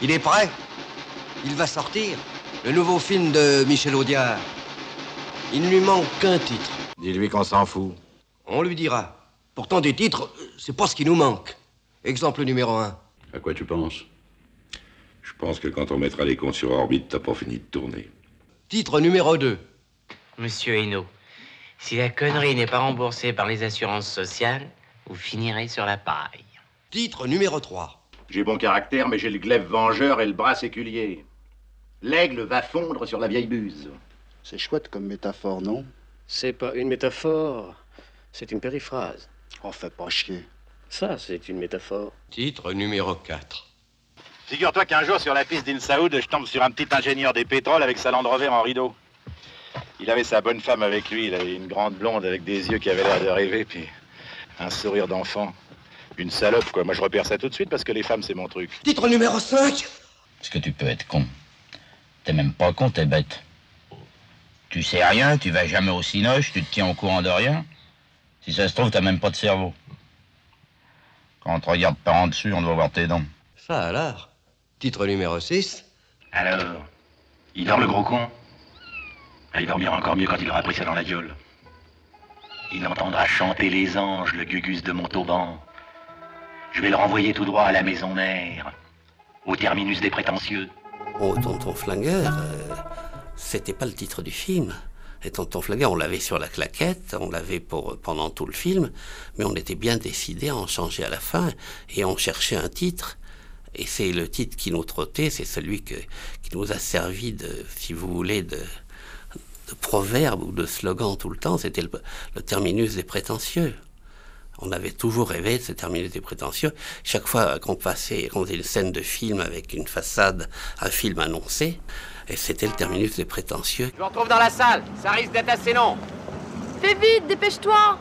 Il est prêt. Il va sortir. Le nouveau film de Michel Audiard. Il ne lui manque qu'un titre. Dis-lui qu'on s'en fout. On lui dira. Pourtant, des titres, c'est pas ce qui nous manque. Exemple numéro 1. À quoi tu penses? Je pense que quand on mettra les comptes sur orbite, t'as pas fini de tourner. Titre numéro 2. Monsieur Hainaut, si la connerie n'est pas remboursée par les assurances sociales, vous finirez sur la paille. Titre numéro 3. J'ai bon caractère, mais j'ai le glaive vengeur et le bras séculier. L'aigle va fondre sur la vieille buse. C'est chouette comme métaphore, non? C'est pas une métaphore, c'est une périphrase. Oh, fais pas chier. Ça, c'est une métaphore. Titre numéro 4. Figure-toi qu'un jour, sur la piste d'Il Saoud, je tombe sur un petit ingénieur des pétroles avec sa Land Rover en rideau. Il avait sa bonne femme avec lui, il avait une grande blonde avec des yeux qui avaient l'air de rêver, puis un sourire d'enfant. Une salope, quoi. Moi, je repère ça tout de suite parce que les femmes, c'est mon truc. Titre numéro 5. Est-ce que tu peux être con? T'es même pas con, t'es bête. Tu sais rien, tu vas jamais au cinoche, tu te tiens au courant de rien. Si ça se trouve, t'as même pas de cerveau. Quand on te regarde par en dessus, on doit voir tes dents. Ça alors. Titre numéro 6. Alors, il dort le gros con? Il dormira encore mieux quand il aura pris ça dans la gueule. Il entendra chanter les anges, le gugus de Montauban. Je vais le renvoyer tout droit à la maison mère, au terminus des prétentieux. Oh, Tonton Flingueur, c'était pas le titre du film. Et Tonton Flingueur, on l'avait sur la claquette, on l'avait pendant tout le film, mais on était bien décidé à en changer à la fin, et on cherchait un titre. Et c'est le titre qui nous trottait, c'est celui qui nous a servi de, si vous voulez, de proverbe ou de slogan tout le temps, c'était le terminus des prétentieux. On avait toujours rêvé de ce terminus des prétentieux. Chaque fois qu'on faisait une scène de film avec une façade, un film annoncé, et c'était le terminus des prétentieux. Je vous retrouve dans la salle, ça risque d'être assez long. Fais vite, dépêche-toi.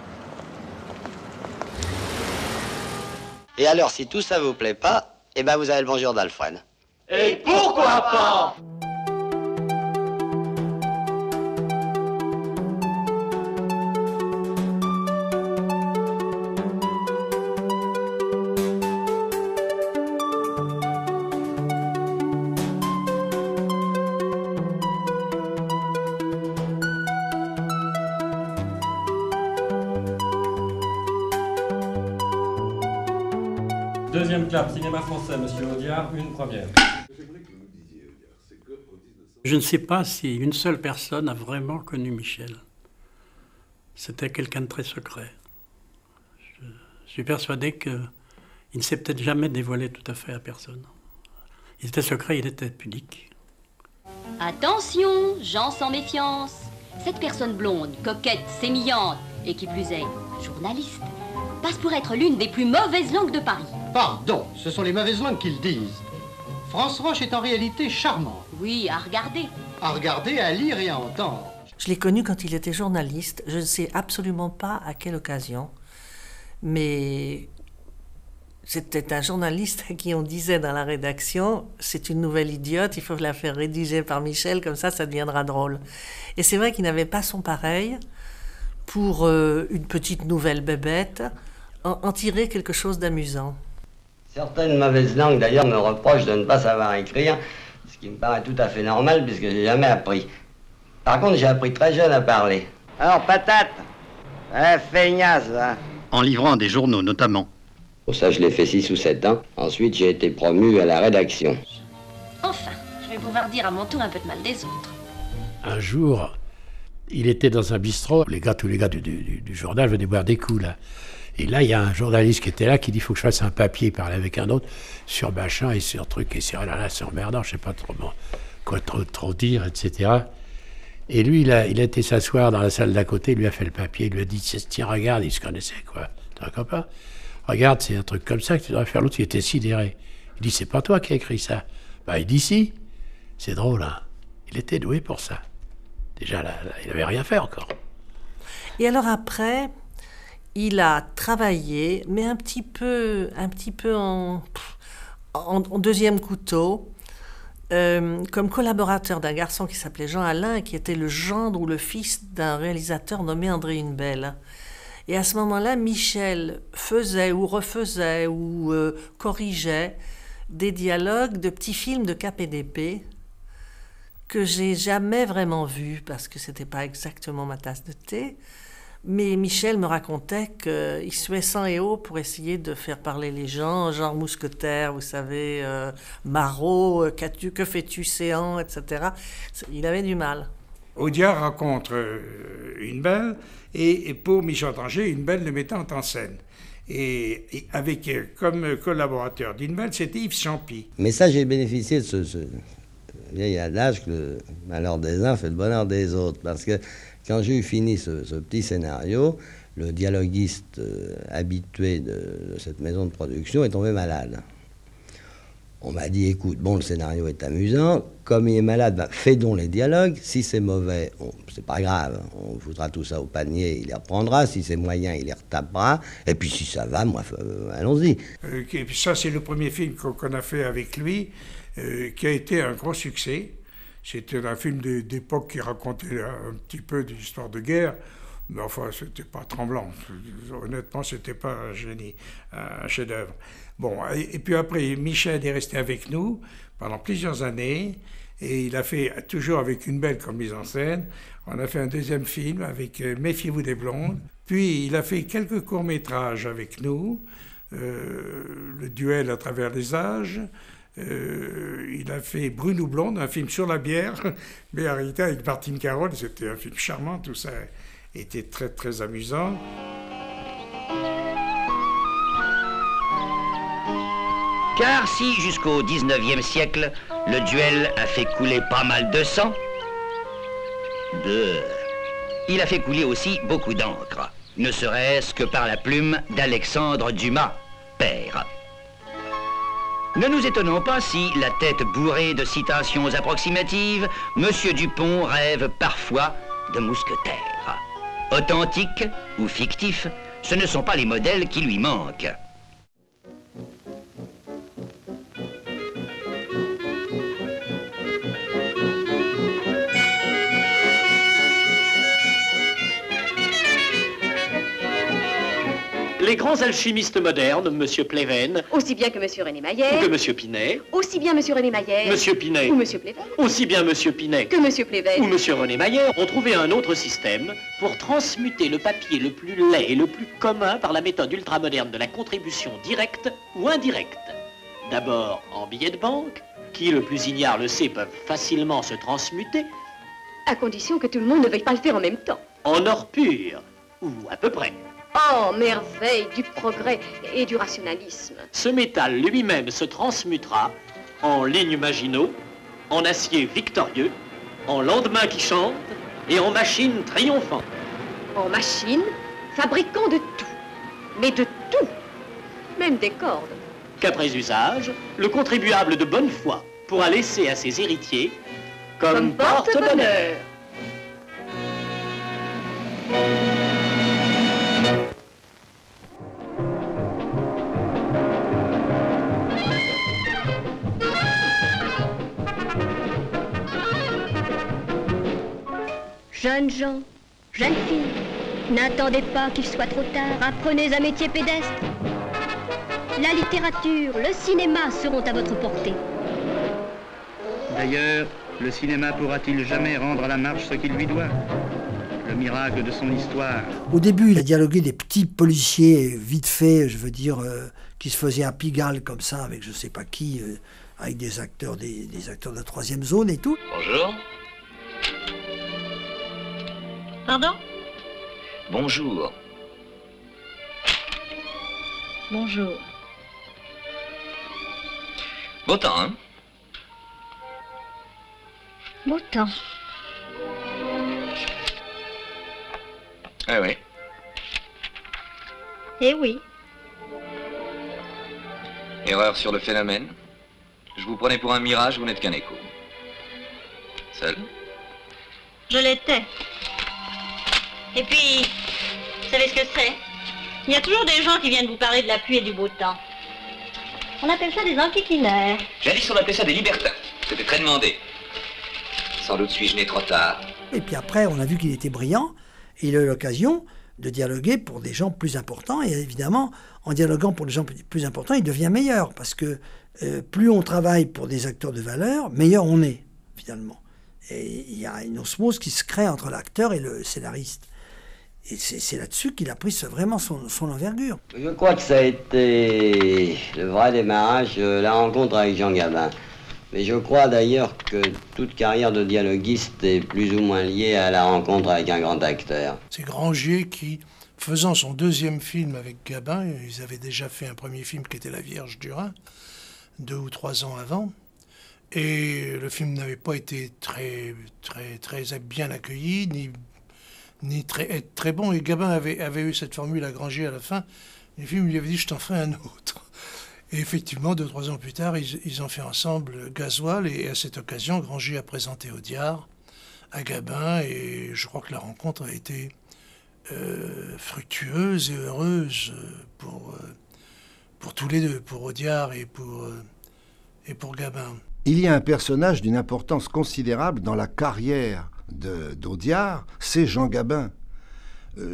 Et alors, si tout ça vous plaît pas, eh ben vous avez le bonjour d'Alfred. Et pourquoi pas? Deuxième clap, cinéma français, Monsieur Audiard, une première. Je ne sais pas si une seule personne a vraiment connu Michel. C'était quelqu'un de très secret. Je suis persuadé qu'il ne s'est peut-être jamais dévoilé tout à fait à personne. Il était secret, il était pudique. Attention, gens sans méfiance. Cette personne blonde, coquette, sémillante, et qui plus est, journaliste, passe pour être l'une des plus mauvaises langues de Paris. Pardon, ce sont les mauvaises langues qu'ils disent. France Roche est en réalité charmant. Oui, à regarder. À regarder, à lire et à entendre. Je l'ai connu quand il était journaliste. Je ne sais absolument pas à quelle occasion. Mais c'était un journaliste à qui on disait dans la rédaction « C'est une nouvelle idiote, il faut la faire rédiger par Michel, comme ça deviendra drôle. » Et c'est vrai qu'il n'avait pas son pareil pour une petite nouvelle bébête, en tirer quelque chose d'amusant. Certaines mauvaises langues, d'ailleurs, me reprochent de ne pas savoir écrire, ce qui me paraît tout à fait normal, puisque j'ai jamais appris. Par contre, j'ai appris très jeune à parler. Alors, patate, feignasse, hein. En livrant des journaux, notamment. Pour ça, je l'ai fait 6 ou 7 ans. Ensuite, j'ai été promu à la rédaction. Enfin, je vais pouvoir dire à mon tour un peu de mal des autres. Un jour, il était dans un bistrot. Tous les gars du journal venaient boire des coups, là. Et là, il y a un journaliste qui était là qui dit « faut que je fasse un papier », il parlait avec un autre, sur machin et sur truc, et sur là, c'est emmerdant, je sais pas quoi trop dire, etc. Et lui, il a été s'asseoir dans la salle d'à côté, il lui a fait le papier, il lui a dit « tiens, regarde », il se connaissait, quoi, t'es un copain, « regarde, c'est un truc comme ça que tu devrais faire ». L'autre, il était sidéré. Il dit « c'est pas toi qui as écrit ça ». Bah, il dit « si ». C'est drôle, hein. Il était doué pour ça. Déjà, là, il n'avait rien fait encore. Et alors après, il a travaillé, mais un petit peu en deuxième couteau, comme collaborateur d'un garçon qui s'appelait Jean Alain, qui était le gendre ou le fils d'un réalisateur nommé André Hunebelle. Et à ce moment-là, Michel faisait ou refaisait ou corrigeait des dialogues de petits films de KPDP que j'ai jamais vraiment vus parce que c'était pas exactement ma tasse de thé. Mais Michel me racontait qu'il suait sang et eau pour essayer de faire parler les gens, genre mousquetaire, vous savez, Marot, que fais-tu, Séant, etc. Il avait du mal. Audiard rencontre une belle, et pour Michel Tanger, une belle le mettant en scène. Et avec comme collaborateur d'Inbel, c'était Yves Champy. Mais ça, j'ai bénéficié de ce vieil adage que le malheur des uns fait le bonheur des autres. Parce que quand j'ai eu fini ce petit scénario, le dialoguiste habitué de cette maison de production est tombé malade. On m'a dit, écoute, bon, le scénario est amusant, comme il est malade, fais donc les dialogues, si c'est mauvais, c'est pas grave, on foutra tout ça au panier, il les reprendra, si c'est moyen, il les retapera, et puis si ça va, moi, allons-y. Ça, c'est le premier film qu'on a fait avec lui, qui a été un gros succès. C'était un film d'époque qui racontait un petit peu de l'histoire de guerre, mais enfin, c'était pas tremblant. Honnêtement, c'était pas un génie, un chef-d'œuvre. Bon, et puis après, Michel est resté avec nous pendant plusieurs années, et il a fait, toujours avec une belle comme mise en scène, on a fait un deuxième film avec Méfiez-vous des blondes, puis il a fait quelques courts-métrages avec nous, le duel à travers les âges, il a fait Brune ou blonde, un film sur la bière, mais en réalité avec Martine Carole, c'était un film charmant, tout ça était très très amusant. Car si jusqu'au 19e siècle, le duel a fait couler pas mal de sang, il a fait couler aussi beaucoup d'encre, ne serait-ce que par la plume d'Alexandre Dumas, père. Ne nous étonnons pas si, la tête bourrée de citations approximatives, Monsieur Dupont rêve parfois de mousquetaire. Authentique ou fictif, ce ne sont pas les modèles qui lui manquent. Les grands alchimistes modernes, M. Pleven... Aussi bien que M. René Maillet... Ou que M. Pinet... Aussi bien M. René Maillet... M. Pinet... Ou M. Pleven... Aussi bien M. Pinet... Que M. Pleven... Ou M. René Maillet ont trouvé un autre système pour transmuter le papier le plus laid et le plus commun par la méthode ultramoderne de la contribution directe ou indirecte. D'abord en billets de banque, qui, le plus ignare le sait, peuvent facilement se transmuter. À condition que tout le monde ne veuille pas le faire en même temps. En or pur, ou à peu près. Oh, merveille du progrès et du rationalisme. Ce métal lui-même se transmutera en lignes Maginot, en acier victorieux, en lendemain qui chante et en machine triomphante. En machine, fabricant de tout. Mais de tout. Même des cordes. Qu'après usage, le contribuable de bonne foi pourra laisser à ses héritiers comme porte-bonheur. Jeunes gens, jeunes filles, n'attendez pas qu'il soit trop tard, apprenez un métier pédestre. La littérature, le cinéma seront à votre portée. D'ailleurs, le cinéma pourra-t-il jamais rendre à la marche ce qu'il lui doit? Le miracle de son histoire. Au début, il a dialogué des petits policiers vite faits, je veux dire, qui se faisaient à Pigalle comme ça, avec je sais pas qui, avec des acteurs de la 3e zone et tout. Bonjour. Pardon? Bonjour. Bonjour. Beau temps, hein? Beau temps. Ah oui. Eh oui. Erreur sur le phénomène. Je vous prenais pour un mirage, vous n'êtes qu'un écho. Seul? Je l'étais. Et puis, vous savez ce que c'est? Il y a toujours des gens qui viennent vous parler de la pluie et du beau temps. On appelle ça des enquiquineurs. Jadis, on appelait ça des libertins. C'était très demandé. Sans doute suis-je né trop tard. Et puis après, on a vu qu'il était brillant, et il a eu l'occasion de dialoguer pour des gens plus importants. Et évidemment, en dialoguant pour des gens plus importants, il devient meilleur. Parce que plus on travaille pour des acteurs de valeur, meilleur on est, finalement. Et il y a une osmose qui se crée entre l'acteur et le scénariste. Et c'est là-dessus qu'il a pris vraiment son envergure. Je crois que ça a été le vrai démarrage, la rencontre avec Jean Gabin. Mais je crois d'ailleurs que toute carrière de dialoguiste est plus ou moins liée à la rencontre avec un grand acteur. C'est Grangier qui, faisant son deuxième film avec Gabin, ils avaient déjà fait un premier film qui était La Vierge du Rhin, 2 ou 3 ans avant. Et le film n'avait pas été très bien accueilli, ni très bon. Et Gabin avait eu cette formule à Grangier à la fin. Le film lui avait dit « je t'en ferai un autre ». Et effectivement, 2 ou 3 ans plus tard, ils ont fait ensemble Gasoil. Et à cette occasion, Grangier a présenté Audiard à Gabin. Et je crois que la rencontre a été fructueuse et heureuse pour tous les deux, pour Audiard et pour Gabin. Il y a un personnage d'une importance considérable dans la carrière d'Audiard, c'est Jean Gabin.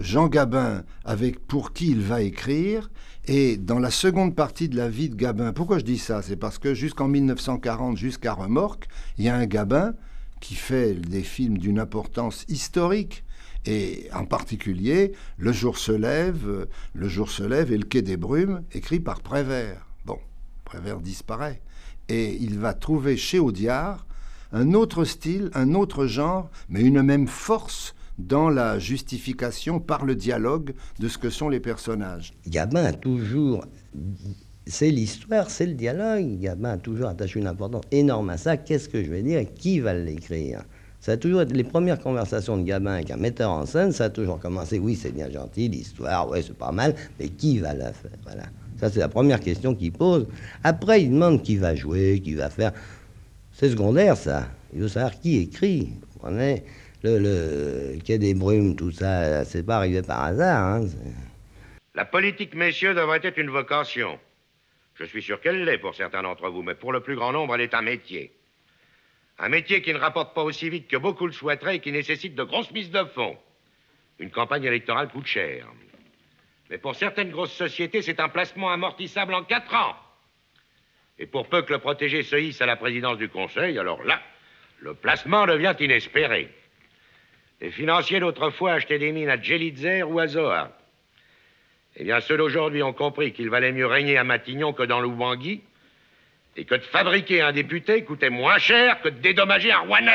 Jean Gabin, pour qui il va écrire, et dans la seconde partie de la vie de Gabin. Pourquoi je dis ça? C'est parce que jusqu'en 1940, jusqu'à Remorque, il y a un Gabin qui fait des films d'une importance historique, et en particulier Le jour se lève et Le quai des brumes, écrit par Prévert. Bon, Prévert disparaît. Et il va trouver chez Audiard un autre style, un autre genre, mais une même force dans la justification par le dialogue de ce que sont les personnages. Gabin a toujours... C'est l'histoire, c'est le dialogue. Gabin a toujours attaché une importance énorme à ça. Qu'est-ce que je vais dire et qui va l'écrire? Ça a toujours été les premières conversations de Gabin avec un metteur en scène, ça a toujours commencé, oui, c'est bien gentil, l'histoire, ouais, c'est pas mal, mais qui va la faire? Voilà. Ça, c'est la première question qu'il pose. Après, il demande qui va jouer, qui va faire. C'est secondaire, ça. Il veut savoir qui écrit. Vous comprenez? Le quai des brumes, tout ça, c'est pas arrivé par hasard. Hein. La politique, messieurs, devrait être une vocation. Je suis sûr qu'elle l'est pour certains d'entre vous, mais pour le plus grand nombre, elle est un métier. Un métier qui ne rapporte pas aussi vite que beaucoup le souhaiteraient et qui nécessite de grosses mises de fonds. Une campagne électorale coûte cher. Mais pour certaines grosses sociétés, c'est un placement amortissable en 4 ans. Et pour peu que le protégé se hisse à la présidence du Conseil, alors là, le placement devient inespéré. Les financiers d'autrefois achetaient des mines à Djelitzer ou à Zoa. Eh bien, ceux d'aujourd'hui ont compris qu'il valait mieux régner à Matignon que dans l'Oubangui, et que de fabriquer un député coûtait moins cher que de dédommager un Rouennais.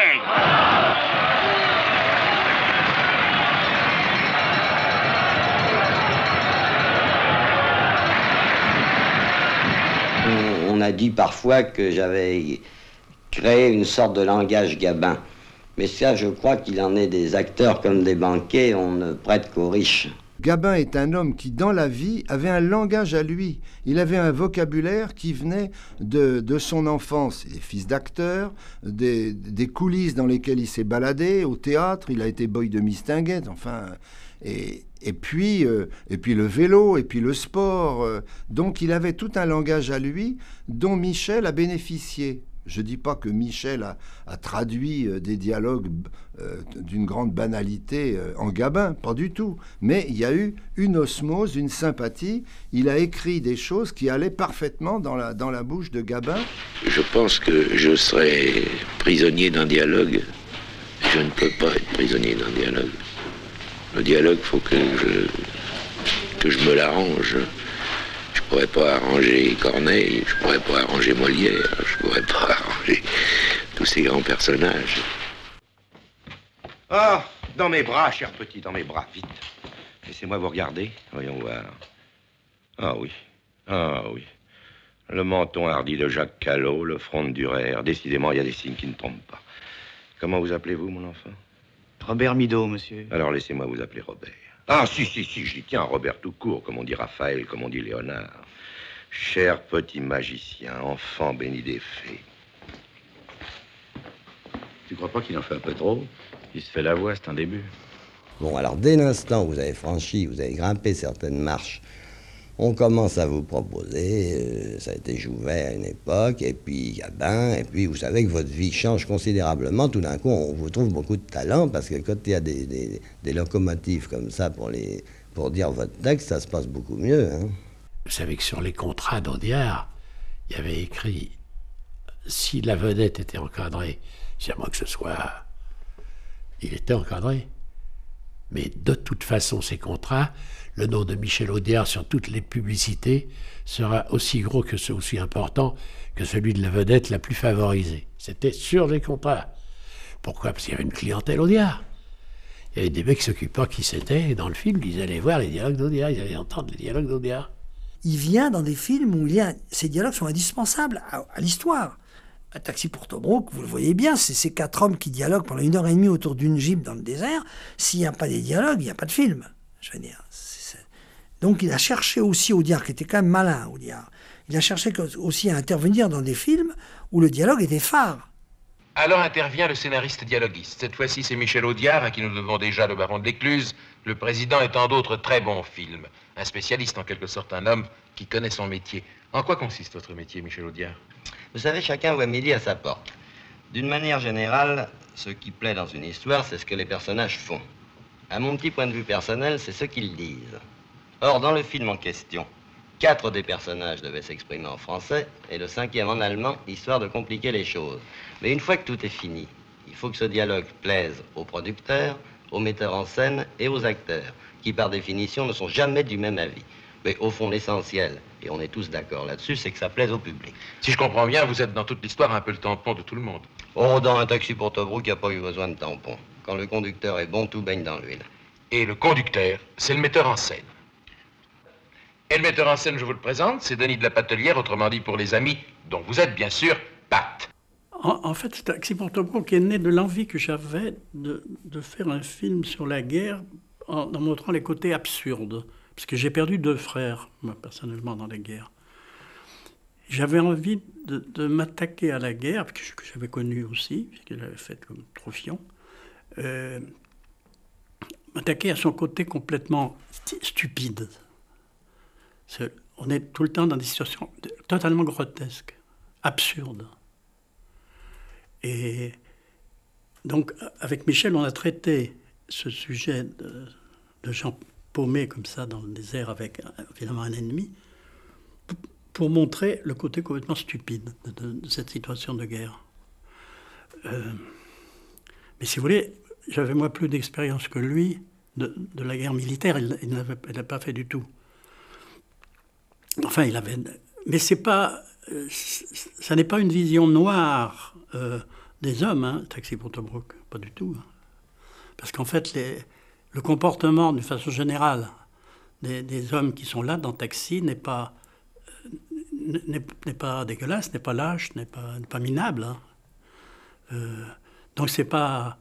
On a dit parfois que j'avais créé une sorte de langage Gabin. Mais ça, je crois qu'il en est des acteurs comme des banquiers, on ne prête qu'aux riches. Gabin est un homme qui, dans la vie, avait un langage à lui. Il avait un vocabulaire qui venait de son enfance. Il est fils d'acteur, des coulisses dans lesquelles il s'est baladé, au théâtre, il a été boy de Mistinguett, enfin... Et puis le vélo, et puis le sport. Donc il avait tout un langage à lui dont Michel a bénéficié. Je ne dis pas que Michel a traduit des dialogues d'une grande banalité en Gabin, pas du tout. Mais il y a eu une osmose, une sympathie. Il a écrit des choses qui allaient parfaitement dans la bouche de Gabin. Je pense que je serais prisonnier d'un dialogue. Je ne peux pas être prisonnier d'un dialogue. Le dialogue, il faut que je me l'arrange. Je pourrais pas arranger Corneille, je pourrais pas arranger Molière, je pourrais pas arranger tous ces grands personnages. Ah, dans mes bras, cher petit, dans mes bras, vite. Laissez-moi vous regarder, voyons voir. Ah oui, Le menton hardi de Jacques Callot, le front de Durer. Décidément, il y a des signes qui ne trompent pas. Comment vous appelez-vous, mon enfant? Robert Mideau, monsieur. Alors laissez-moi vous appeler Robert. Ah, si, j'y tiens, Robert tout court, comme on dit Raphaël, comme on dit Léonard. Cher petit magicien, enfant béni des fées. Tu crois pas qu'il en fait un peu trop? Il se fait la voix, c'est un début. Bon, alors dès l'instant où vous avez grimpé certaines marches On commence à vous proposer, ça a été Jouvet à une époque, et puis Gabin, et puis vous savez que votre vie change considérablement. Tout d'un coup, on vous trouve beaucoup de talent, parce que quand il y a des locomotives comme ça pour dire votre texte, ça se passe beaucoup mieux. Hein. Vous savez que sur les contrats d'Audiard, il y avait écrit « Si la vedette était encadrée », c'est à moi que ce soit... Il était encadré. Mais de toute façon, ces contrats, le nom de Michel Audiard sur toutes les publicités sera aussi gros aussi important que celui de la vedette la plus favorisée. C'était sur les contrats. Pourquoi? Parce qu'il y avait une clientèle Audiard. Il y avait des mecs qui s'occupaient qui c'était, et dans le film, ils allaient voir les dialogues d'Audiard, ils allaient entendre les dialogues d'Audiard. Il vient dans des films où ces dialogues sont indispensables à l'histoire. Un Taxi pour Tobruk, vous le voyez bien, c'est ces 4 hommes qui dialoguent pendant 1h30 autour d'une Jeep dans le désert. S'il n'y a pas des dialogues, il n'y a pas de film. Je veux dire. Donc il a cherché aussi Audiard, qui était quand même malin, Audiard. Il a cherché aussi à intervenir dans des films où le dialogue était phare. Alors intervient le scénariste dialoguiste. Cette fois-ci, c'est Michel Audiard, à qui nous devons déjà Le Baron de l'Écluse, Le Président et tant d'autres très bons films. Un spécialiste, en quelque sorte, un homme qui connaît son métier. En quoi consiste votre métier, Michel Audiard? Vous savez, chacun voit midi à sa porte. D'une manière générale, ce qui plaît dans une histoire, c'est ce que les personnages font. À mon petit point de vue personnel, c'est ce qu'ils disent. Or, dans le film en question, 4 des personnages devaient s'exprimer en français et le 5e en allemand, histoire de compliquer les choses. Mais une fois que tout est fini, il faut que ce dialogue plaise aux producteurs, aux metteurs en scène et aux acteurs, qui par définition ne sont jamais du même avis. Mais au fond, l'essentiel, et on est tous d'accord là-dessus, c'est que ça plaise au public. Si je comprends bien, vous êtes dans toute l'histoire un peu le tampon de tout le monde. Oh, dans Un Taxi pour Tobruk, il n'y a pas eu besoin de tampon. Quand le conducteur est bon, tout baigne dans l'huile. Et le conducteur, c'est le metteur en scène. Et le metteur en scène, je vous le présente, c'est Denis de la Patelière, autrement dit pour les amis, dont vous êtes bien sûr Pat. En fait, c'est Taxi pour Tobruk est né de l'envie que j'avais de faire un film sur la guerre en montrant les côtés absurdes. Parce que j'ai perdu 2 frères, moi, personnellement, dans la guerre. J'avais envie de m'attaquer à la guerre, que j'avais connue aussi, puisqu'elle avait fait comme Troufion, m'attaquer à son côté complètement stupide. On est tout le temps dans des situations totalement grotesques, absurdes. Et donc, avec Michel, on a traité ce sujet de gens paumés comme ça dans le désert avec évidemment un ennemi, pour montrer le côté complètement stupide de cette situation de guerre. Mais si vous voulez, j'avais moi plus d'expérience que lui de la guerre militaire, il n'a pas fait du tout. Enfin, il avait... Mais c'est pas... ça n'est pas une vision noire des hommes, hein, Taxi pour Tobruk, pas du tout. Hein. Parce qu'en fait, le comportement, d'une façon générale, des hommes qui sont là dans Taxi n'est pas dégueulasse, n'est pas lâche, n'est pas minable. Hein. Donc c'est pas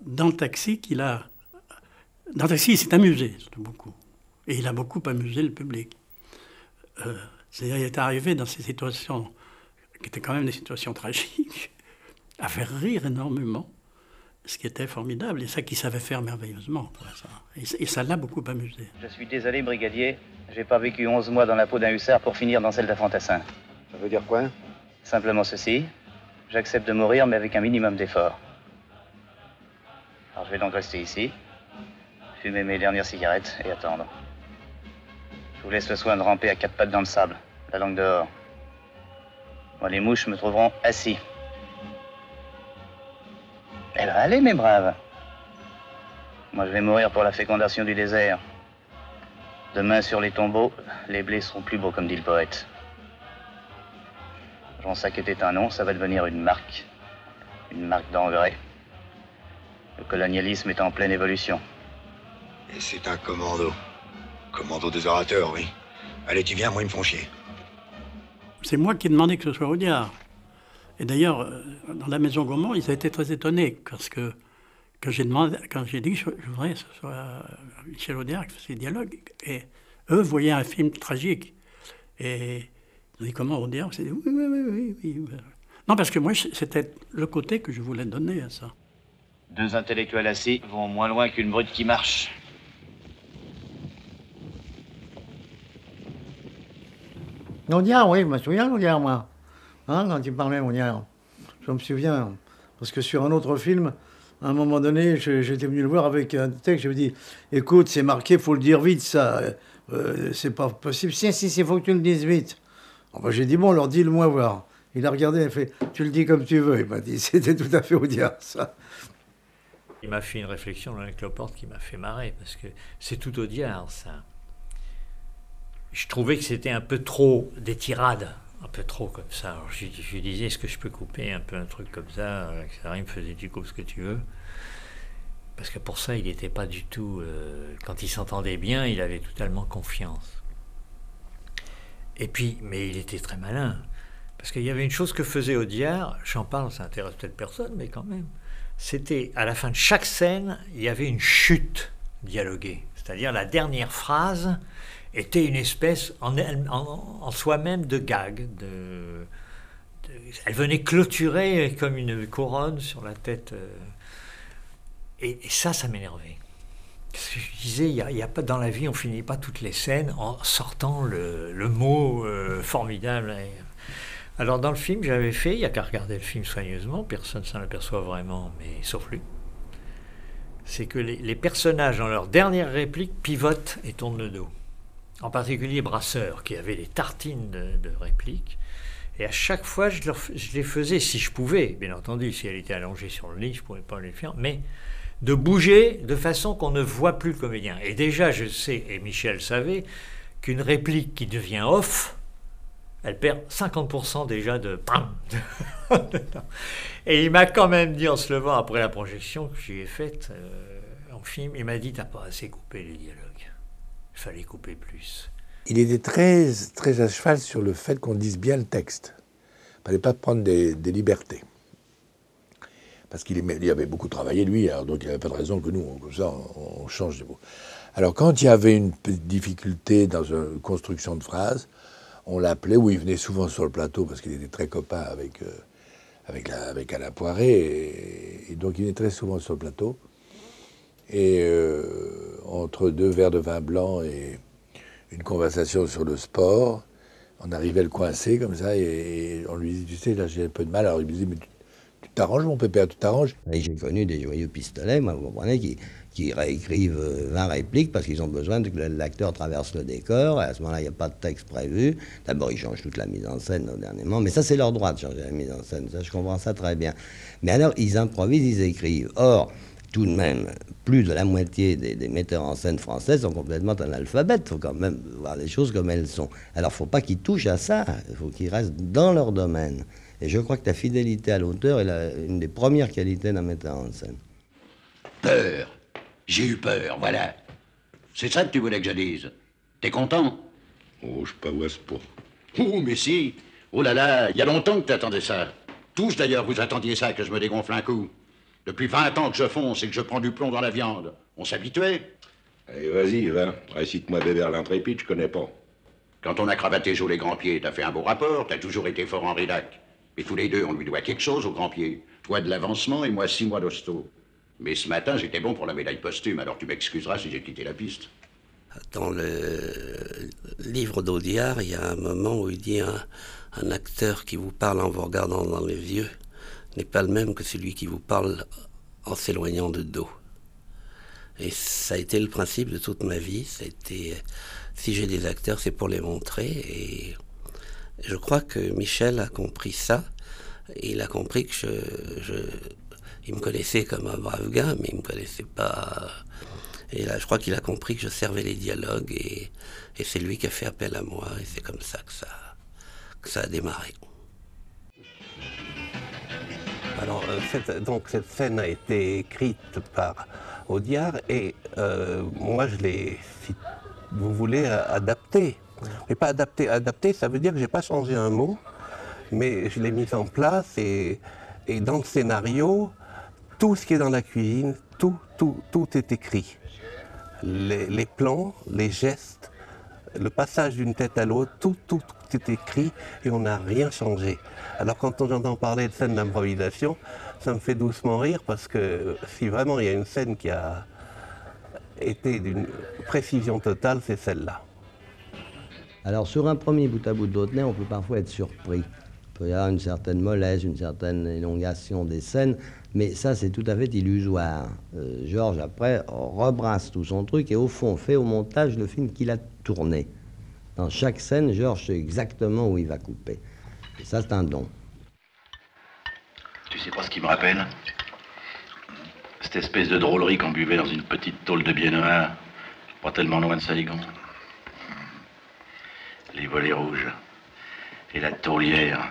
dans le Taxi qu'il a... Dans le Taxi, il s'est amusé, surtout beaucoup. Et il a beaucoup amusé le public. C'est-à-dire, il est arrivé dans ces situations, qui étaient quand même des situations tragiques, à faire rire énormément. Ce qui était formidable, et ça qu'il savait faire merveilleusement. Et ça l'a beaucoup amusé. Je suis désolé, brigadier. J'ai pas vécu 11 mois dans la peau d'un hussard pour finir dans celle d'un fantassin. Ça veut dire quoi? Simplement ceci. J'accepte de mourir, mais avec un minimum d'effort. Alors je vais donc rester ici, fumer mes dernières cigarettes et attendre. Je vous laisse le soin de ramper à 4 pattes dans le sable, la langue dehors. Moi, les mouches me trouveront assis. Eh ben, allez, mes braves. Moi, je vais mourir pour la fécondation du désert. Demain, sur les tombeaux, les blés seront plus beaux, comme dit le poète. Jonsac était un nom, ça va devenir une marque d'engrais. Le colonialisme est en pleine évolution. Et c'est un commando. Commando des orateurs, oui. Allez, tu viens, moi, ils me font chier. C'est moi qui ai demandé que ce soit Audiard. Et d'ailleurs, dans la Maison Gaumont, ils ont été très étonnés, parce que quand j'ai dit que je voudrais que ce soit Michel Audiard qui fasse les dialogues, et eux voyaient un film tragique. Et ils ont dit, comment Audiard? J'ai dit, oui. Non, parce que moi, c'était le côté que je voulais donner à ça. 2 intellectuels assis vont moins loin qu'une brute qui marche. Audiard, oui, je me souviens d'Audiard, moi. Hein, quand il parlait Audiard. Je me souviens. Parce que sur un autre film, à un moment donné, j'étais venu le voir avec un texte, je lui ai dit, écoute, c'est marqué, il faut le dire vite, ça. C'est pas possible. Si, il faut que tu le dises vite. Ben, j'ai dit, bon, alors dis-le-moi voir. Il a regardé, il a fait, tu le dis comme tu veux. Il m'a dit, c'était tout à fait Audiard, ça. Il m'a fait une réflexion dans la cloporte qui m'a fait marrer, parce que c'est tout Audiard, ça. Je trouvais que c'était un peu trop des tirades, un peu trop comme ça. Alors je lui disais, est-ce que je peux couper un peu un truc comme ça, etc. Il me faisait, tu coupes ce que tu veux. Parce que pour ça, il n'était pas du tout... quand il s'entendait bien, il avait totalement confiance. Et puis, mais il était très malin. Parce qu'il y avait une chose que faisait Audiard, j'en parle, ça intéresse peut-être personne, mais quand même. C'était, à la fin de chaque scène, il y avait une chute dialoguée. C'est-à-dire la dernière phrase était une espèce en soi-même de gag. Elle venait clôturer comme une couronne sur la tête. Et ça m'énervait. Parce que je disais, il y a pas, dans la vie, on finit pas toutes les scènes en sortant le mot formidable. Alors dans le film, j'avais fait, il n'y a qu'à regarder le film soigneusement, personne ne s'en aperçoit vraiment, mais sauf lui. C'est que les personnages, dans leur dernière réplique, pivotent et tournent le dos. En particulier Brasseur, qui avait des tartines de répliques. Et à chaque fois, je les faisais, si je pouvais, bien entendu, si elle était allongée sur le lit, je ne pouvais pas les faire, mais de bouger de façon qu'on ne voit plus le comédien. Et déjà, je sais, et Michel savait, qu'une réplique qui devient off, elle perd 50% déjà de... Et il m'a quand même dit, en se levant après la projection que j'y ai faite en film, il m'a dit, t'as pas assez coupé les dialogues. Il fallait couper plus. Il était très, très à cheval sur le fait qu'on dise bien le texte. Il ne fallait pas prendre des libertés. Parce qu'il avait beaucoup travaillé, lui, alors donc il n'y avait pas de raison que nous, comme ça, on change de mots. Alors quand il y avait une difficulté dans une construction de phrase, on l'appelait, où il venait souvent sur le plateau, parce qu'il était très copain avec Alain Poiré, et donc il venait très souvent sur le plateau. Et entre 2 verres de vin blanc et une conversation sur le sport, on arrivait à le coincer comme ça, et on lui disait, tu sais, là j'ai un peu de mal. Alors il me disait, mais tu t'arranges, mon pépère, tu t'arranges. J'ai connu des joyeux pistolets, moi, vous comprenez, qui réécrivent 20 répliques parce qu'ils ont besoin que l'acteur traverse le décor. Et à ce moment-là, il n'y a pas de texte prévu. D'abord, ils changent toute la mise en scène au dernier moment. Mais ça, c'est leur droit de changer la mise en scène. Ça, je comprends ça très bien. Mais alors, ils improvisent, ils écrivent. Or, tout de même, plus de la moitié des metteurs en scène français sont complètement analphabètes. Il faut quand même voir les choses comme elles sont. Alors, il ne faut pas qu'ils touchent à ça. Il faut qu'ils restent dans leur domaine. Et je crois que ta fidélité à l'auteur est une des premières qualités d'un metteur en scène. Peur. J'ai eu peur, voilà. C'est ça que tu voulais que je dise. T'es content? Oh, je pavoise pas. Oh, mais si. Oh là là, il y a longtemps que t'attendais ça. Tous, d'ailleurs, vous attendiez ça, que je me dégonfle un coup. Depuis 20 ans que je fonce et que je prends du plomb dans la viande. On s'habituait. Allez, vas-y, va. Récite-moi Bébert l'intrépide, je connais pas. Quand on a cravaté Jo les grands pieds, t'as fait un beau rapport, t'as toujours été fort Henri Lac. Mais tous les deux, on lui doit quelque chose aux grands pieds. Toi de l'avancement et moi 6 mois d'hosto. Mais ce matin, j'étais bon pour la médaille posthume, alors tu m'excuseras si j'ai quitté la piste. Dans le livre d'Audiard, il y a un moment où il dit un acteur qui vous parle en vous regardant dans les yeux n'est pas le même que celui qui vous parle en s'éloignant de dos. Et ça a été le principe de toute ma vie. Ça a été, si j'ai des acteurs, c'est pour les montrer. Et je crois que Michel a compris ça. Et il a compris que il me connaissait comme un brave gars, mais il me connaissait pas. Et là, je crois qu'il a compris que je servais les dialogues, et c'est lui qui a fait appel à moi, et c'est comme ça que ça a démarré. Alors, cette scène a été écrite par Audiard, et moi je l'ai, si vous voulez, adapté. Mais pas adapté. Adapté, ça veut dire que j'ai pas changé un mot, mais je l'ai mise en place, et dans le scénario, tout ce qui est dans la cuisine, tout est écrit. Les plans, les gestes, le passage d'une tête à l'autre, tout est écrit et on n'a rien changé. Alors quand j'entends parler de scène d'improvisation, ça me fait doucement rire parce que si vraiment il y a une scène qui a été d'une précision totale, c'est celle-là. Alors sur un premier bout à bout de Dautenay, on peut parfois être surpris. Il peut y avoir une certaine mollesse, une certaine élongation des scènes, mais ça c'est tout à fait illusoire. Georges après rebrasse tout son truc et au fond fait au montage le film qu'il a tourné. Dans chaque scène, Georges sait exactement où il va couper. Et ça c'est un don. Tu sais pas ce qui me rappelle? Cette espèce de drôlerie qu'on buvait dans une petite tôle de Biennois, pas tellement loin de Saigon. Les volets rouges et la tourlière,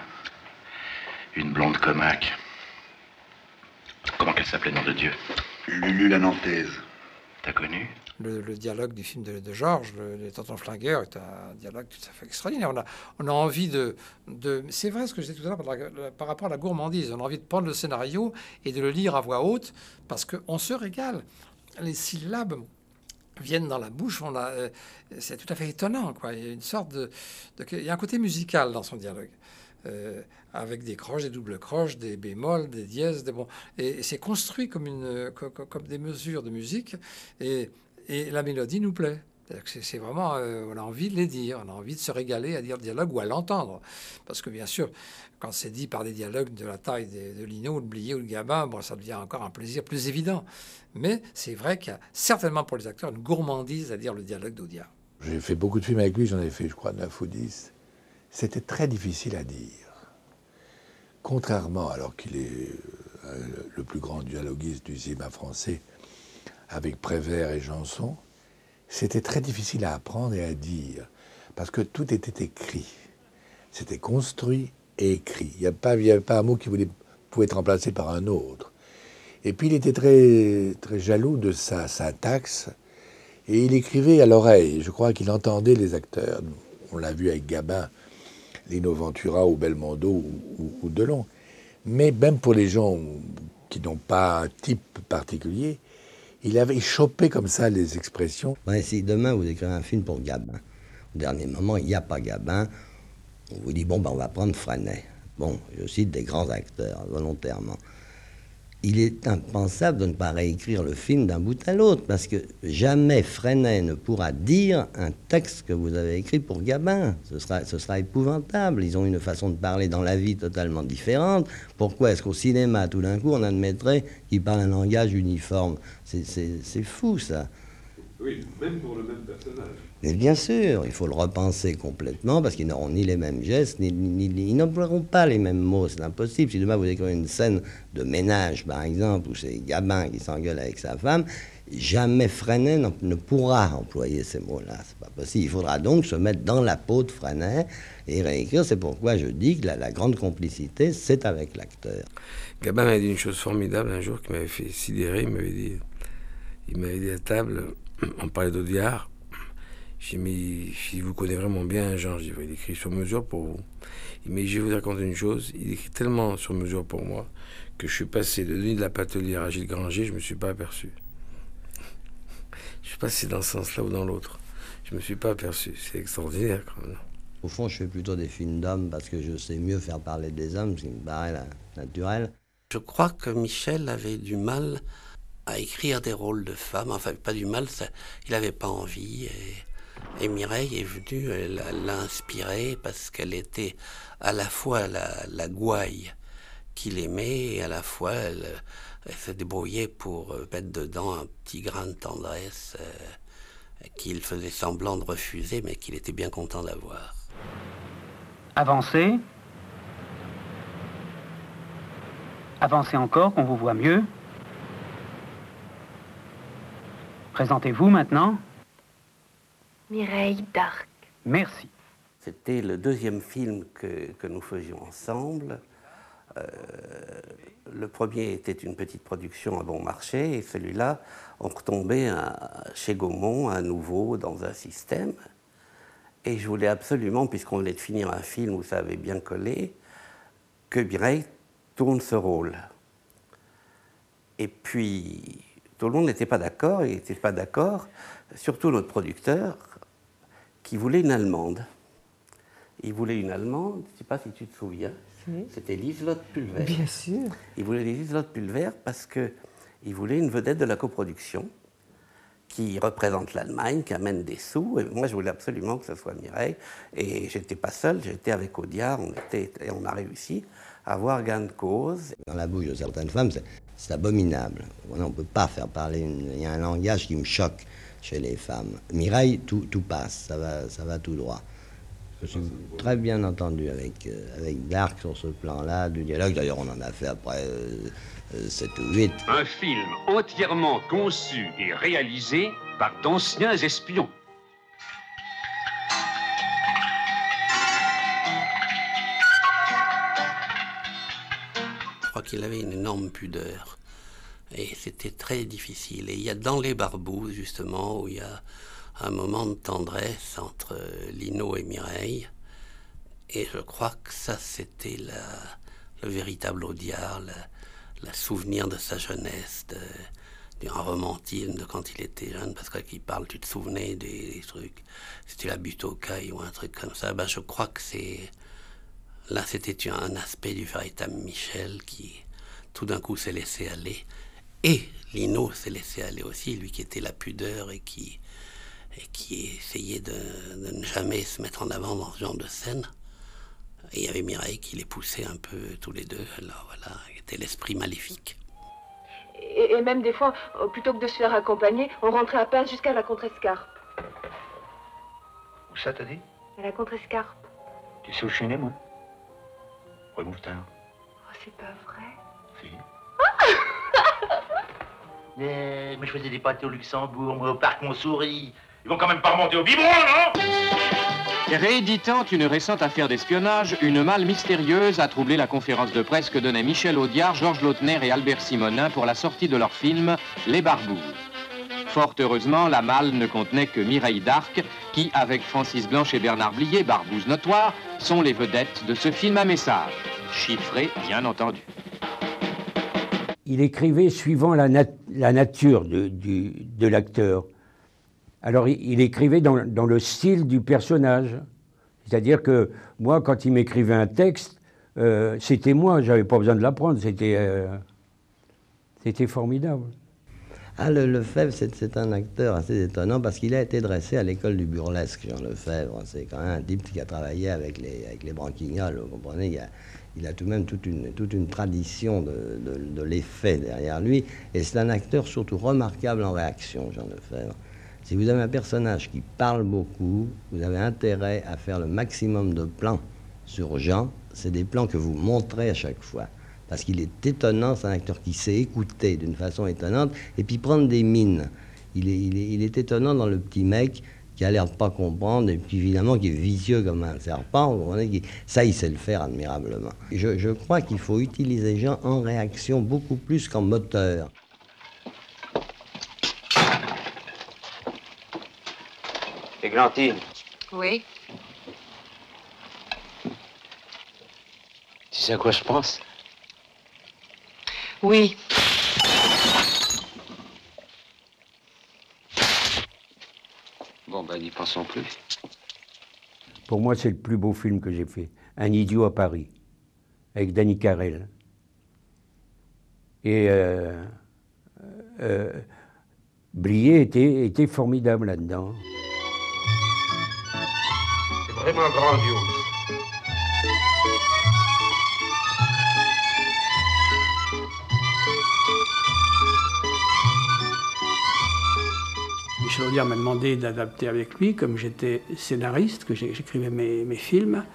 une blonde comaque. Comment qu'elle s'appelait, nom de Dieu? Lulu la Nantaise. T'as connu? Le dialogue du film de Georges, Les Tontons Flingueurs, est un dialogue tout à fait extraordinaire. On a envie de c'est vrai ce que je disais tout à l'heure par rapport à la gourmandise. On a envie de prendre le scénario et de le lire à voix haute parce qu'on se régale. Les syllabes viennent dans la bouche. C'est tout à fait étonnant, quoi. Il y a une sorte il y a un côté musical dans son dialogue. Avec des croches, des doubles croches, des bémols, des dièses, et c'est construit comme des mesures de musique, et la mélodie nous plaît. C'est vraiment, on a envie de les dire, on a envie de se régaler à dire le dialogue ou à l'entendre, parce que bien sûr, quand c'est dit par des dialogues de la taille de Lino, de Blier ou de Gabin, bon, ça devient encore un plaisir plus évident. Mais c'est vrai qu'il y a certainement pour les acteurs une gourmandise à dire le dialogue d'Audiard. J'ai fait beaucoup de films avec lui, j'en ai fait, je crois, 9 ou 10. C'était très difficile à dire. Contrairement, alors qu'il est le plus grand dialoguiste du cinéma français, avec Prévert et Janson, c'était très difficile à apprendre et à dire, parce que tout était écrit. C'était construit et écrit. Il n'y avait pas un mot qui pouvait être remplacé par un autre. Et puis il était très, très jaloux de sa syntaxe, et il écrivait à l'oreille. Je crois qu'il entendait les acteurs. On l'a vu avec Gabin, Lino Ventura ou Belmondo ou Delon. Mais même pour les gens qui n'ont pas un type particulier, il avait chopé comme ça les expressions. Ouais, si demain vous écrivez un film pour Gabin, au dernier moment, il n'y a pas Gabin, on vous dit, bon, ben, on va prendre Freinet. Bon, je cite des grands acteurs, volontairement. Il est impensable de ne pas réécrire le film d'un bout à l'autre, parce que jamais Freinet ne pourra dire un texte que vous avez écrit pour Gabin. Ce sera épouvantable. Ils ont une façon de parler dans la vie totalement différente. Pourquoi est-ce qu'au cinéma, tout d'un coup, on admettrait qu'ils parlent un langage uniforme? C'est fou, ça. Oui, même pour le même personnage. Mais bien sûr, il faut le repenser complètement, parce qu'ils n'auront ni les mêmes gestes, ils n'emploieront pas les mêmes mots, c'est impossible. Si demain vous écrivez une scène de ménage, par exemple, où c'est Gabin qui s'engueule avec sa femme, jamais Freinet ne pourra employer ces mots-là, c'est pas possible. Il faudra donc se mettre dans la peau de Freinet et réécrire. C'est pourquoi je dis que la grande complicité, c'est avec l'acteur. Gabin m'a dit une chose formidable un jour qui m'avait fait sidérer. Il m'avait dit à table, on parlait d'Audiard. J'ai mis, si vous connaissez vraiment bien Jean, j'ai dit, il écrit sur mesure pour vous. Il m'a dit, je vais vous raconter une chose, il écrit tellement sur mesure pour moi que je suis passé de Denis de la Patelière à Gilles Granger, je ne me suis pas aperçu. Je suis passé dans ce sens-là ou dans l'autre. Je ne me suis pas aperçu. C'est extraordinaire quand même. Au fond, je fais plutôt des films d'hommes parce que je sais mieux faire parler des hommes, ce qui me paraît naturel. Je crois que Michel avait du mal à écrire des rôles de femmes. Enfin, pas du mal, il n'avait pas envie. Et Mireille est venue l'inspirer parce qu'elle était à la fois la gouaille qu'il aimait et à la fois elle se débrouillait pour mettre dedans un petit grain de tendresse qu'il faisait semblant de refuser mais qu'il était bien content d'avoir. Avancez. Avancez encore, qu'on vous voit mieux. Présentez-vous maintenant. Mireille d'Arc. Merci. C'était le deuxième film que nous faisions ensemble. Le premier était une petite production à bon marché et celui-là, on retombait chez Gaumont à nouveau dans un système. Et je voulais absolument, puisqu'on venait de finir un film où ça avait bien collé, que Mireille tourne ce rôle. Et puis, tout le monde n'était pas d'accord, il n'était pas d'accord, surtout notre producteur, qui voulait une Allemande. Il voulait une Allemande, je ne sais pas si tu te souviens, c'était Liselotte Pulver. Bien sûr. Il voulait Liselotte Pulver parce qu'il voulait une vedette de la coproduction qui représente l'Allemagne, qui amène des sous. Et moi, je voulais absolument que ce soit Mireille. Et j'étais pas seul, j'étais avec Audiard, et on a réussi à avoir gain de cause. Dans la bouche de certaines femmes, c'est abominable. On ne peut pas faire parler. Il y a un langage qui me choque chez les femmes. Mireille, tout passe, ça va tout droit. Je suis très bien entendu avec Darc sur ce plan-là, du dialogue. D'ailleurs, on en a fait après 7 ou 8. Un film entièrement conçu et réalisé par d'anciens espions. Je crois qu'il avait une énorme pudeur. Et c'était très difficile. Et il y a dans Les Barbouzes, justement, où il y a un moment de tendresse entre Lino et Mireille. Et je crois que ça, c'était le véritable Audiard, le souvenir de sa jeunesse, d'un romantisme de quand il était jeune, parce que quand il parle, tu te souvenais des trucs. C'était la butte aux cailles ou un truc comme ça. Ben, je crois que là, c'était un aspect du véritable Michel qui, tout d'un coup, s'est laissé aller. Et Lino s'est laissé aller aussi, lui qui était la pudeur et qui essayait de ne jamais se mettre en avant dans ce genre de scène. Et il y avait Mireille qui les poussait un peu tous les deux. Alors voilà, il était l'esprit maléfique. Et même des fois, plutôt que de se faire accompagner, on rentrait à Pince jusqu'à la Contrescarpe. Où ça, t'as dit? À la Contrescarpe. Tu sais où je suis né, moi? Rue Mouffetard. Oh, c'est pas vrai. Si. Mais je faisais des pâtés au Luxembourg, moi, au parc Montsouris. Ils vont quand même pas remonter au biberon, non? Rééditant une récente affaire d'espionnage, une malle mystérieuse a troublé la conférence de presse que donnaient Michel Audiard, Georges Lautner et Albert Simonin pour la sortie de leur film Les Barbouzes. Fort heureusement, la malle ne contenait que Mireille Darc, qui, avec Francis Blanche et Bernard Blier, Barbouze notoire, sont les vedettes de ce film à message. Chiffré, bien entendu. Il écrivait suivant la nature de l'acteur. Alors, il écrivait dans le style du personnage. C'est-à-dire que moi, quand il m'écrivait un texte, c'était moi, j'avais pas besoin de l'apprendre, c'était formidable. Ah, Lefebvre, c'est un acteur assez étonnant parce qu'il a été dressé à l'école du burlesque, Jean Lefebvre. C'est quand même un type qui a travaillé avec les branquignoles, vous comprenez. Il a tout de même toute une tradition de l'effet derrière lui. Et c'est un acteur surtout remarquable en réaction, Jean Lefebvre. Si vous avez un personnage qui parle beaucoup, vous avez intérêt à faire le maximum de plans sur Jean. C'est des plans que vous montrez à chaque fois. Parce qu'il est étonnant, c'est un acteur qui sait écouter d'une façon étonnante et puis prendre des mines. Il est étonnant dans le petit mec qui a l'air de pas comprendre et puis évidemment qui est vicieux comme un serpent. Vous comprenez, ça, il sait le faire admirablement. Je crois qu'il faut utiliser Jean en réaction beaucoup plus qu'en moteur. Églantine. Oui. Tu sais à quoi je pense? Oui. Bon, ben, n'y pensons plus. Pour moi, c'est le plus beau film que j'ai fait. Un idiot à Paris, avec Danny Carrel. Et Blier était formidable là-dedans. C'est vraiment grandiose. Michel Audiard m'a demandé d'adapter avec lui, comme j'étais scénariste, que j'écrivais mes films.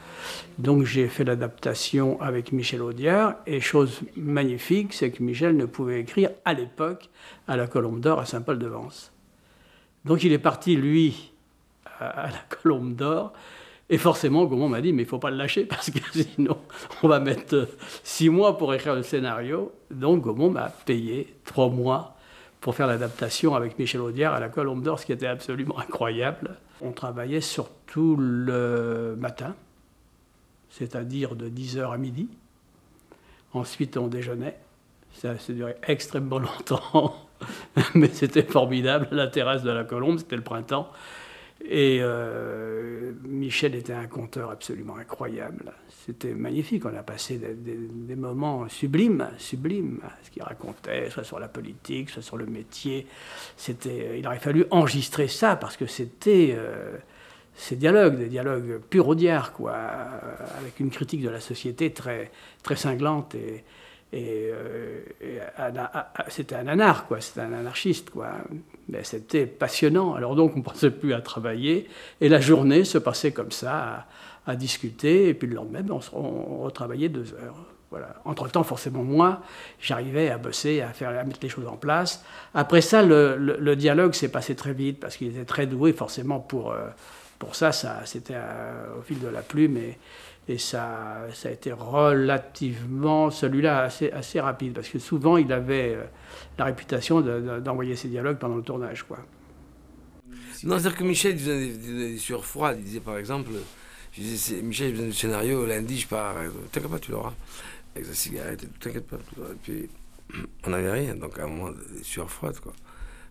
Donc j'ai fait l'adaptation avec Michel Audiard, et chose magnifique, c'est que Michel ne pouvait écrire à l'époque à la Colombe d'Or à Saint-Paul-de-Vence. Donc il est parti, lui, à la Colombe d'Or, et forcément, Gaumont m'a dit, mais il ne faut pas le lâcher, parce que sinon, on va mettre 6 mois pour écrire le scénario. Donc Gaumont m'a payé 3 mois pour faire l'adaptation avec Michel Audiard à la Colombe d'Or, ce qui était absolument incroyable. On travaillait surtout le matin, c'est-à-dire de 10h à midi. Ensuite, on déjeunait. Ça s'est duré extrêmement longtemps, mais c'était formidable. La terrasse de la Colombe, c'était le printemps. Et Michel était un conteur absolument incroyable. C'était magnifique. On a passé des moments sublimes, sublimes. Ce qu'il racontait, soit sur la politique, soit sur le métier. Il aurait fallu enregistrer ça parce que c'était des dialogues purs Audiard, quoi, avec une critique de la société très, très cinglante c'était un anard, quoi, c'était un anarchiste, quoi. Mais c'était passionnant. Alors donc on ne pensait plus à travailler et la journée se passait comme ça, à discuter, et puis le lendemain on retravaillait 2 heures. Voilà. Entre-temps, forcément, moi, j'arrivais à bosser, à mettre les choses en place. Après ça, le dialogue s'est passé très vite parce qu'il était très doué, forcément, pour ça c'était au fil de la plume. Et ça a été relativement, celui-là, assez rapide, parce que souvent, il avait la réputation d'envoyer ses dialogues pendant le tournage, quoi. Non, c'est-à-dire que Michel faisait des sueurs froides. Il disait, par exemple, Michel, il faisait du scénario, lundi, je pars, t'inquiète pas, tu l'auras, avec sa cigarette, t'inquiète pas, tu l'auras. Et puis, on n'avait rien, donc à un moment, des sueurs froides, quoi.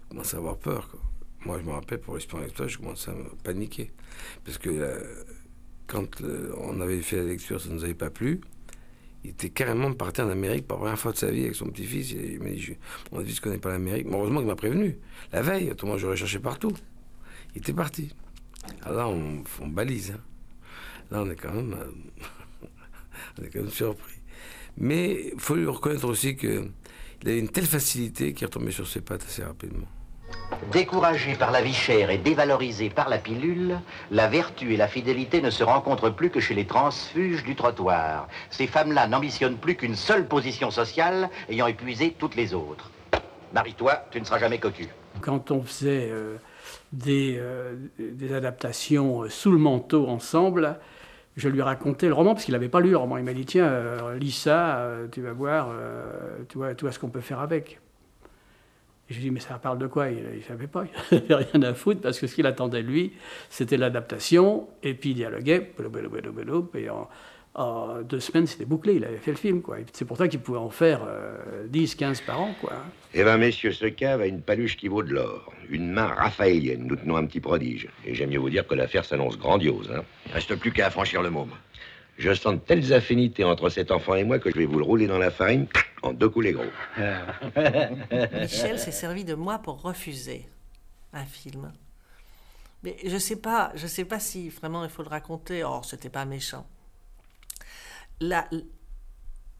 Je commençais à avoir peur, quoi. Moi, je me rappelle, pour l'Espion avec toi, je commençais à me paniquer, parce que... quand on avait fait la lecture, ça ne nous avait pas plu. Il était carrément parti en Amérique pour la première fois de sa vie avec son petit-fils. Il m'a dit, mon fils ne connaît pas l'Amérique. Mais heureusement qu'il m'a prévenu. La veille, autrement j'aurais cherché partout. Il était parti. Alors là, on balise. Hein. Là, on est quand même surpris. Mais il faut lui reconnaître aussi qu'il avait une telle facilité qu'il retombait sur ses pattes assez rapidement. Découragé par la vie chère et dévalorisé par la pilule, la vertu et la fidélité ne se rencontrent plus que chez les transfuges du trottoir. Ces femmes-là n'ambitionnent plus qu'une seule position sociale, ayant épuisé toutes les autres. Marie-toi, tu ne seras jamais cocu. Quand on faisait des adaptations sous le manteau ensemble, je lui racontais le roman, parce qu'il n'avait pas lu le roman. Il m'a dit, tiens, lis ça, tu vas voir, tu vois ce qu'on peut faire avec. Et je lui ai dit, mais ça parle de quoi? Il ne savait pas, il n'avait rien à foutre, parce que ce qu'il attendait, lui, c'était l'adaptation, et puis il dialoguait, et en 2 semaines, c'était bouclé, il avait fait le film, quoi. C'est pour ça qu'il pouvait en faire 10, 15 par an, quoi. Eh bien, messieurs, ce cave a une paluche qui vaut de l'or. Une main raphaélienne, nous tenons un petit prodige. Et j'aime mieux vous dire que l'affaire s'annonce grandiose, hein. Il ne reste plus qu'à franchir le môme. Je sens de telles affinités entre cet enfant et moi que je vais vous le rouler dans la farine en 2 coups les gros. Michel s'est servi de moi pour refuser un film. Mais je sais pas si vraiment il faut le raconter. Or, c'était pas méchant.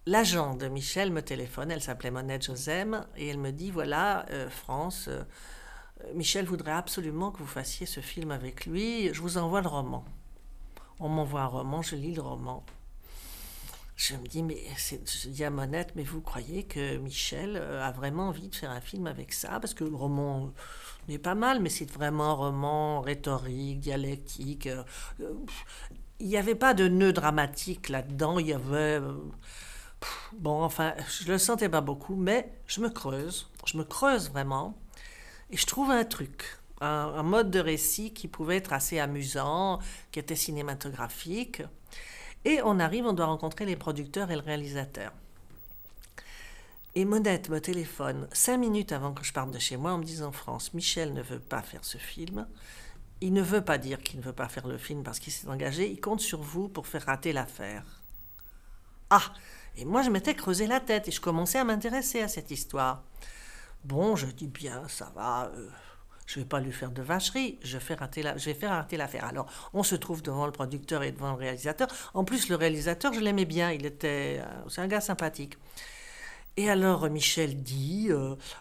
L'agent de Michel me téléphone, elle s'appelait Monette Josem, et elle me dit, voilà, France, Michel voudrait absolument que vous fassiez ce film avec lui, je vous envoie le roman. On m'envoie un roman, je lis le roman. Je me dis, je dis à Monette, mais vous croyez que Michel a vraiment envie de faire un film avec ça? Parce que le roman n'est pas mal, mais c'est vraiment un roman rhétorique, dialectique. Il n'y avait pas de nœud dramatique là-dedans, il y avait... bon, enfin, je le sentais pas beaucoup, mais je me creuse vraiment, et je trouve un truc. Un mode de récit qui pouvait être assez amusant, qui était cinématographique. Et on doit rencontrer les producteurs et le réalisateur. Et Monette me téléphone 5 minutes avant que je parte de chez moi en me disant, France, Michel ne veut pas faire ce film. Il ne veut pas dire qu'il ne veut pas faire le film parce qu'il s'est engagé. Il compte sur vous pour faire rater l'affaire. Ah! Et moi, je m'étais creusé la tête et je commençais à m'intéresser à cette histoire. Bon, je dis bien, ça va... je ne vais pas lui faire de vacherie, je vais faire rater l'affaire. Alors, on se trouve devant le producteur et devant le réalisateur. En plus, le réalisateur, je l'aimais bien, c'est un gars sympathique. Et alors, Michel dit,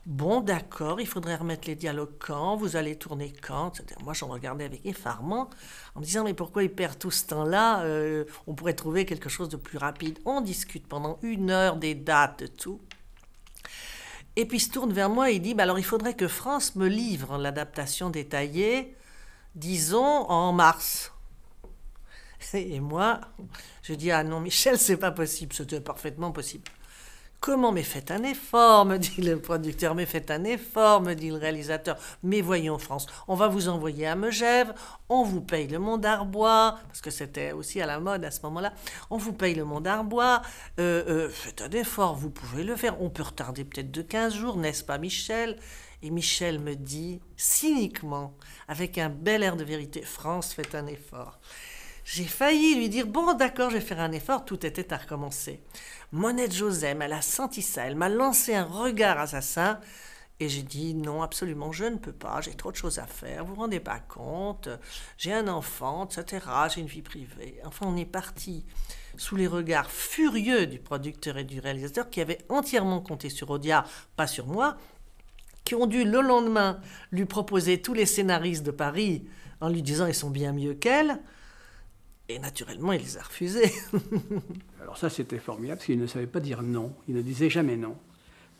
bon, d'accord, il faudrait remettre les dialogues quand, vous allez tourner quand, etc. Moi, j'en regardais avec effarement, en me disant, mais pourquoi il perd tout ce temps-là? On pourrait trouver quelque chose de plus rapide. On discute pendant 1 heure des dates, de tout. Et puis il se tourne vers moi et il dit, alors il faudrait que France me livre l'adaptation détaillée, disons, en mars. Et moi, je dis, ah non, Michel, c'est pas possible. C'était parfaitement possible. Comment? Mais faites un effort, me dit le producteur. Mais faites un effort, me dit le réalisateur. Mais voyons, France, on va vous envoyer à Megève, on vous paye le Mont d'Arbois, parce que c'était aussi à la mode à ce moment-là. On vous paye le Mont d'Arbois, faites un effort, vous pouvez le faire. On peut retarder peut-être de 15 jours, n'est-ce pas, Michel? Et Michel me dit, cyniquement, avec un bel air de vérité, « France, faites un effort ». J'ai failli lui dire, bon d'accord, je vais faire un effort, tout était à recommencer. Monette Josem, elle a senti ça, elle m'a lancé un regard assassin, et j'ai dit, non, absolument, je ne peux pas, j'ai trop de choses à faire, vous vous rendez pas compte, j'ai un enfant, etc., j'ai une vie privée. Enfin, on est parti sous les regards furieux du producteur et du réalisateur qui avaient entièrement compté sur Audiard, pas sur moi, qui ont dû le lendemain lui proposer tous les scénaristes de Paris en lui disant ils sont bien mieux qu'elle. Et naturellement, il les a refusés. Alors ça, c'était formidable, parce qu'il ne savait pas dire non. Il ne disait jamais non.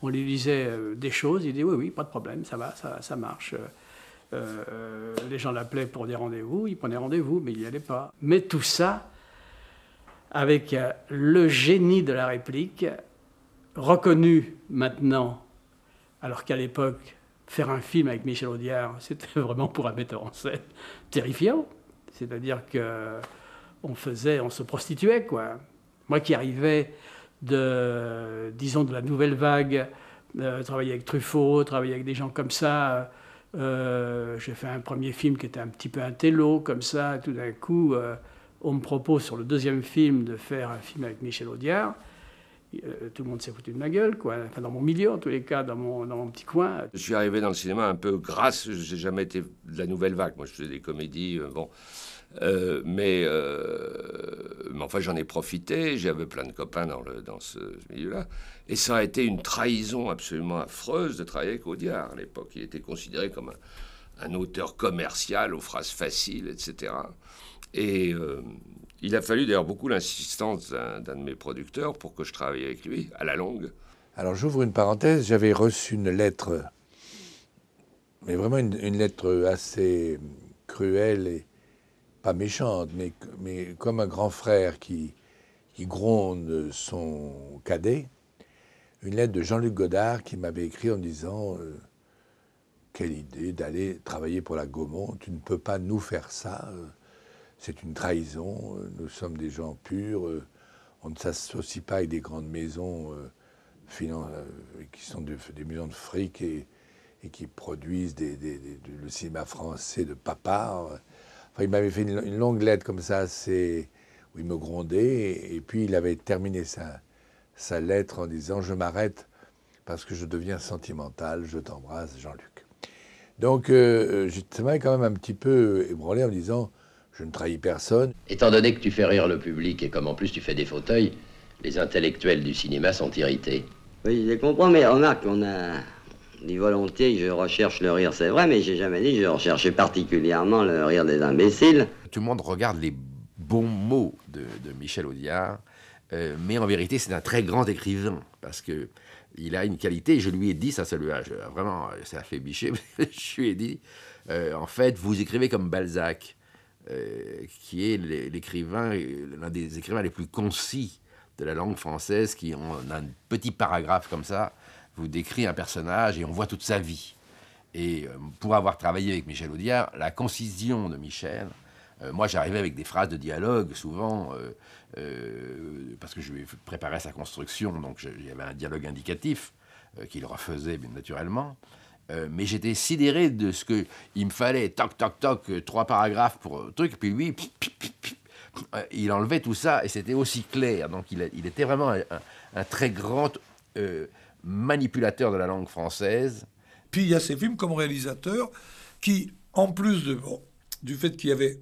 On lui disait des choses, il disait oui, pas de problème, ça va, ça marche. Les gens l'appelaient pour des rendez-vous, il prenait rendez-vous, mais il n'y allait pas. Mais tout ça, avec le génie de la réplique, reconnu maintenant, alors qu'à l'époque, faire un film avec Michel Audiard, c'était vraiment pour un metteur en scène terrifiant. C'est-à-dire que on se prostituait, quoi. Moi qui arrivais disons, de la nouvelle vague, travailler avec Truffaut, travailler avec des gens comme ça, j'ai fait un premier film qui était un petit peu un télo, comme ça, tout d'un coup, on me propose sur le deuxième film de faire un film avec Michel Audiard. Tout le monde s'est foutu de ma gueule, quoi. Enfin, dans mon milieu, en tous les cas, dans mon petit coin. Je suis arrivé dans le cinéma un peu grâce, j'ai jamais été de la nouvelle vague. Moi, je faisais des comédies, bon... mais enfin, j'en ai profité, j'avais plein de copains dans ce milieu-là, et ça a été une trahison absolument affreuse de travailler avec Audiard à l'époque. Il était considéré comme un auteur commercial aux phrases faciles, etc. Et il a fallu d'ailleurs beaucoup l'insistance d'un de mes producteurs pour que je travaille avec lui, à la longue. Alors j'ouvre une parenthèse, j'avais reçu une lettre, mais vraiment une lettre assez cruelle et pas méchante, mais comme un grand frère qui gronde son cadet, une lettre de Jean-Luc Godard qui m'avait écrit en disant quelle idée d'aller travailler pour la Gaumont, tu ne peux pas nous faire ça, c'est une trahison, nous sommes des gens purs, on ne s'associe pas avec des grandes maisons qui sont des maisons de fric et qui produisent le cinéma français de papa. Enfin, il m'avait fait une longue lettre comme ça, où il me grondait, et puis il avait terminé sa lettre en disant « Je m'arrête parce que je deviens sentimental, je t'embrasse, Jean-Luc ». Donc, ça m'avait quand même un petit peu ébranlé en me disant « Je ne trahis personne ». Étant donné que tu fais rire le public et comme en plus tu fais des fauteuils, les intellectuels du cinéma sont irrités. Oui, je les comprends, mais remarque, on a dit volontiers que je recherche le rire, c'est vrai, mais j'ai jamais dit que je recherchais particulièrement le rire des imbéciles. Tout le monde regarde les bons mots de Michel Audiard, mais en vérité, c'est un très grand écrivain, parce que il a une qualité, je lui ai dit, ça lui a vraiment, ça a fait bicher, je lui ai dit, en fait, vous écrivez comme Balzac, qui est l'un des écrivains les plus concis de la langue française, qui en un petit paragraphe comme ça, vous décrit un personnage et on voit toute sa vie. Et pour avoir travaillé avec Michel Audiard, la concision de Michel, moi j'arrivais avec des phrases de dialogue souvent, parce que je lui préparais sa construction, donc il y avait un dialogue indicatif qu'il refaisait bien naturellement. Mais j'étais sidéré de ce qu'il me fallait, toc, toc, toc, 3 paragraphes pour truc, puis lui, il enlevait tout ça et c'était aussi clair. Donc il était vraiment un très grand manipulateur de la langue française. Puis il y a ces films comme réalisateur qui, en plus du fait qu'il y avait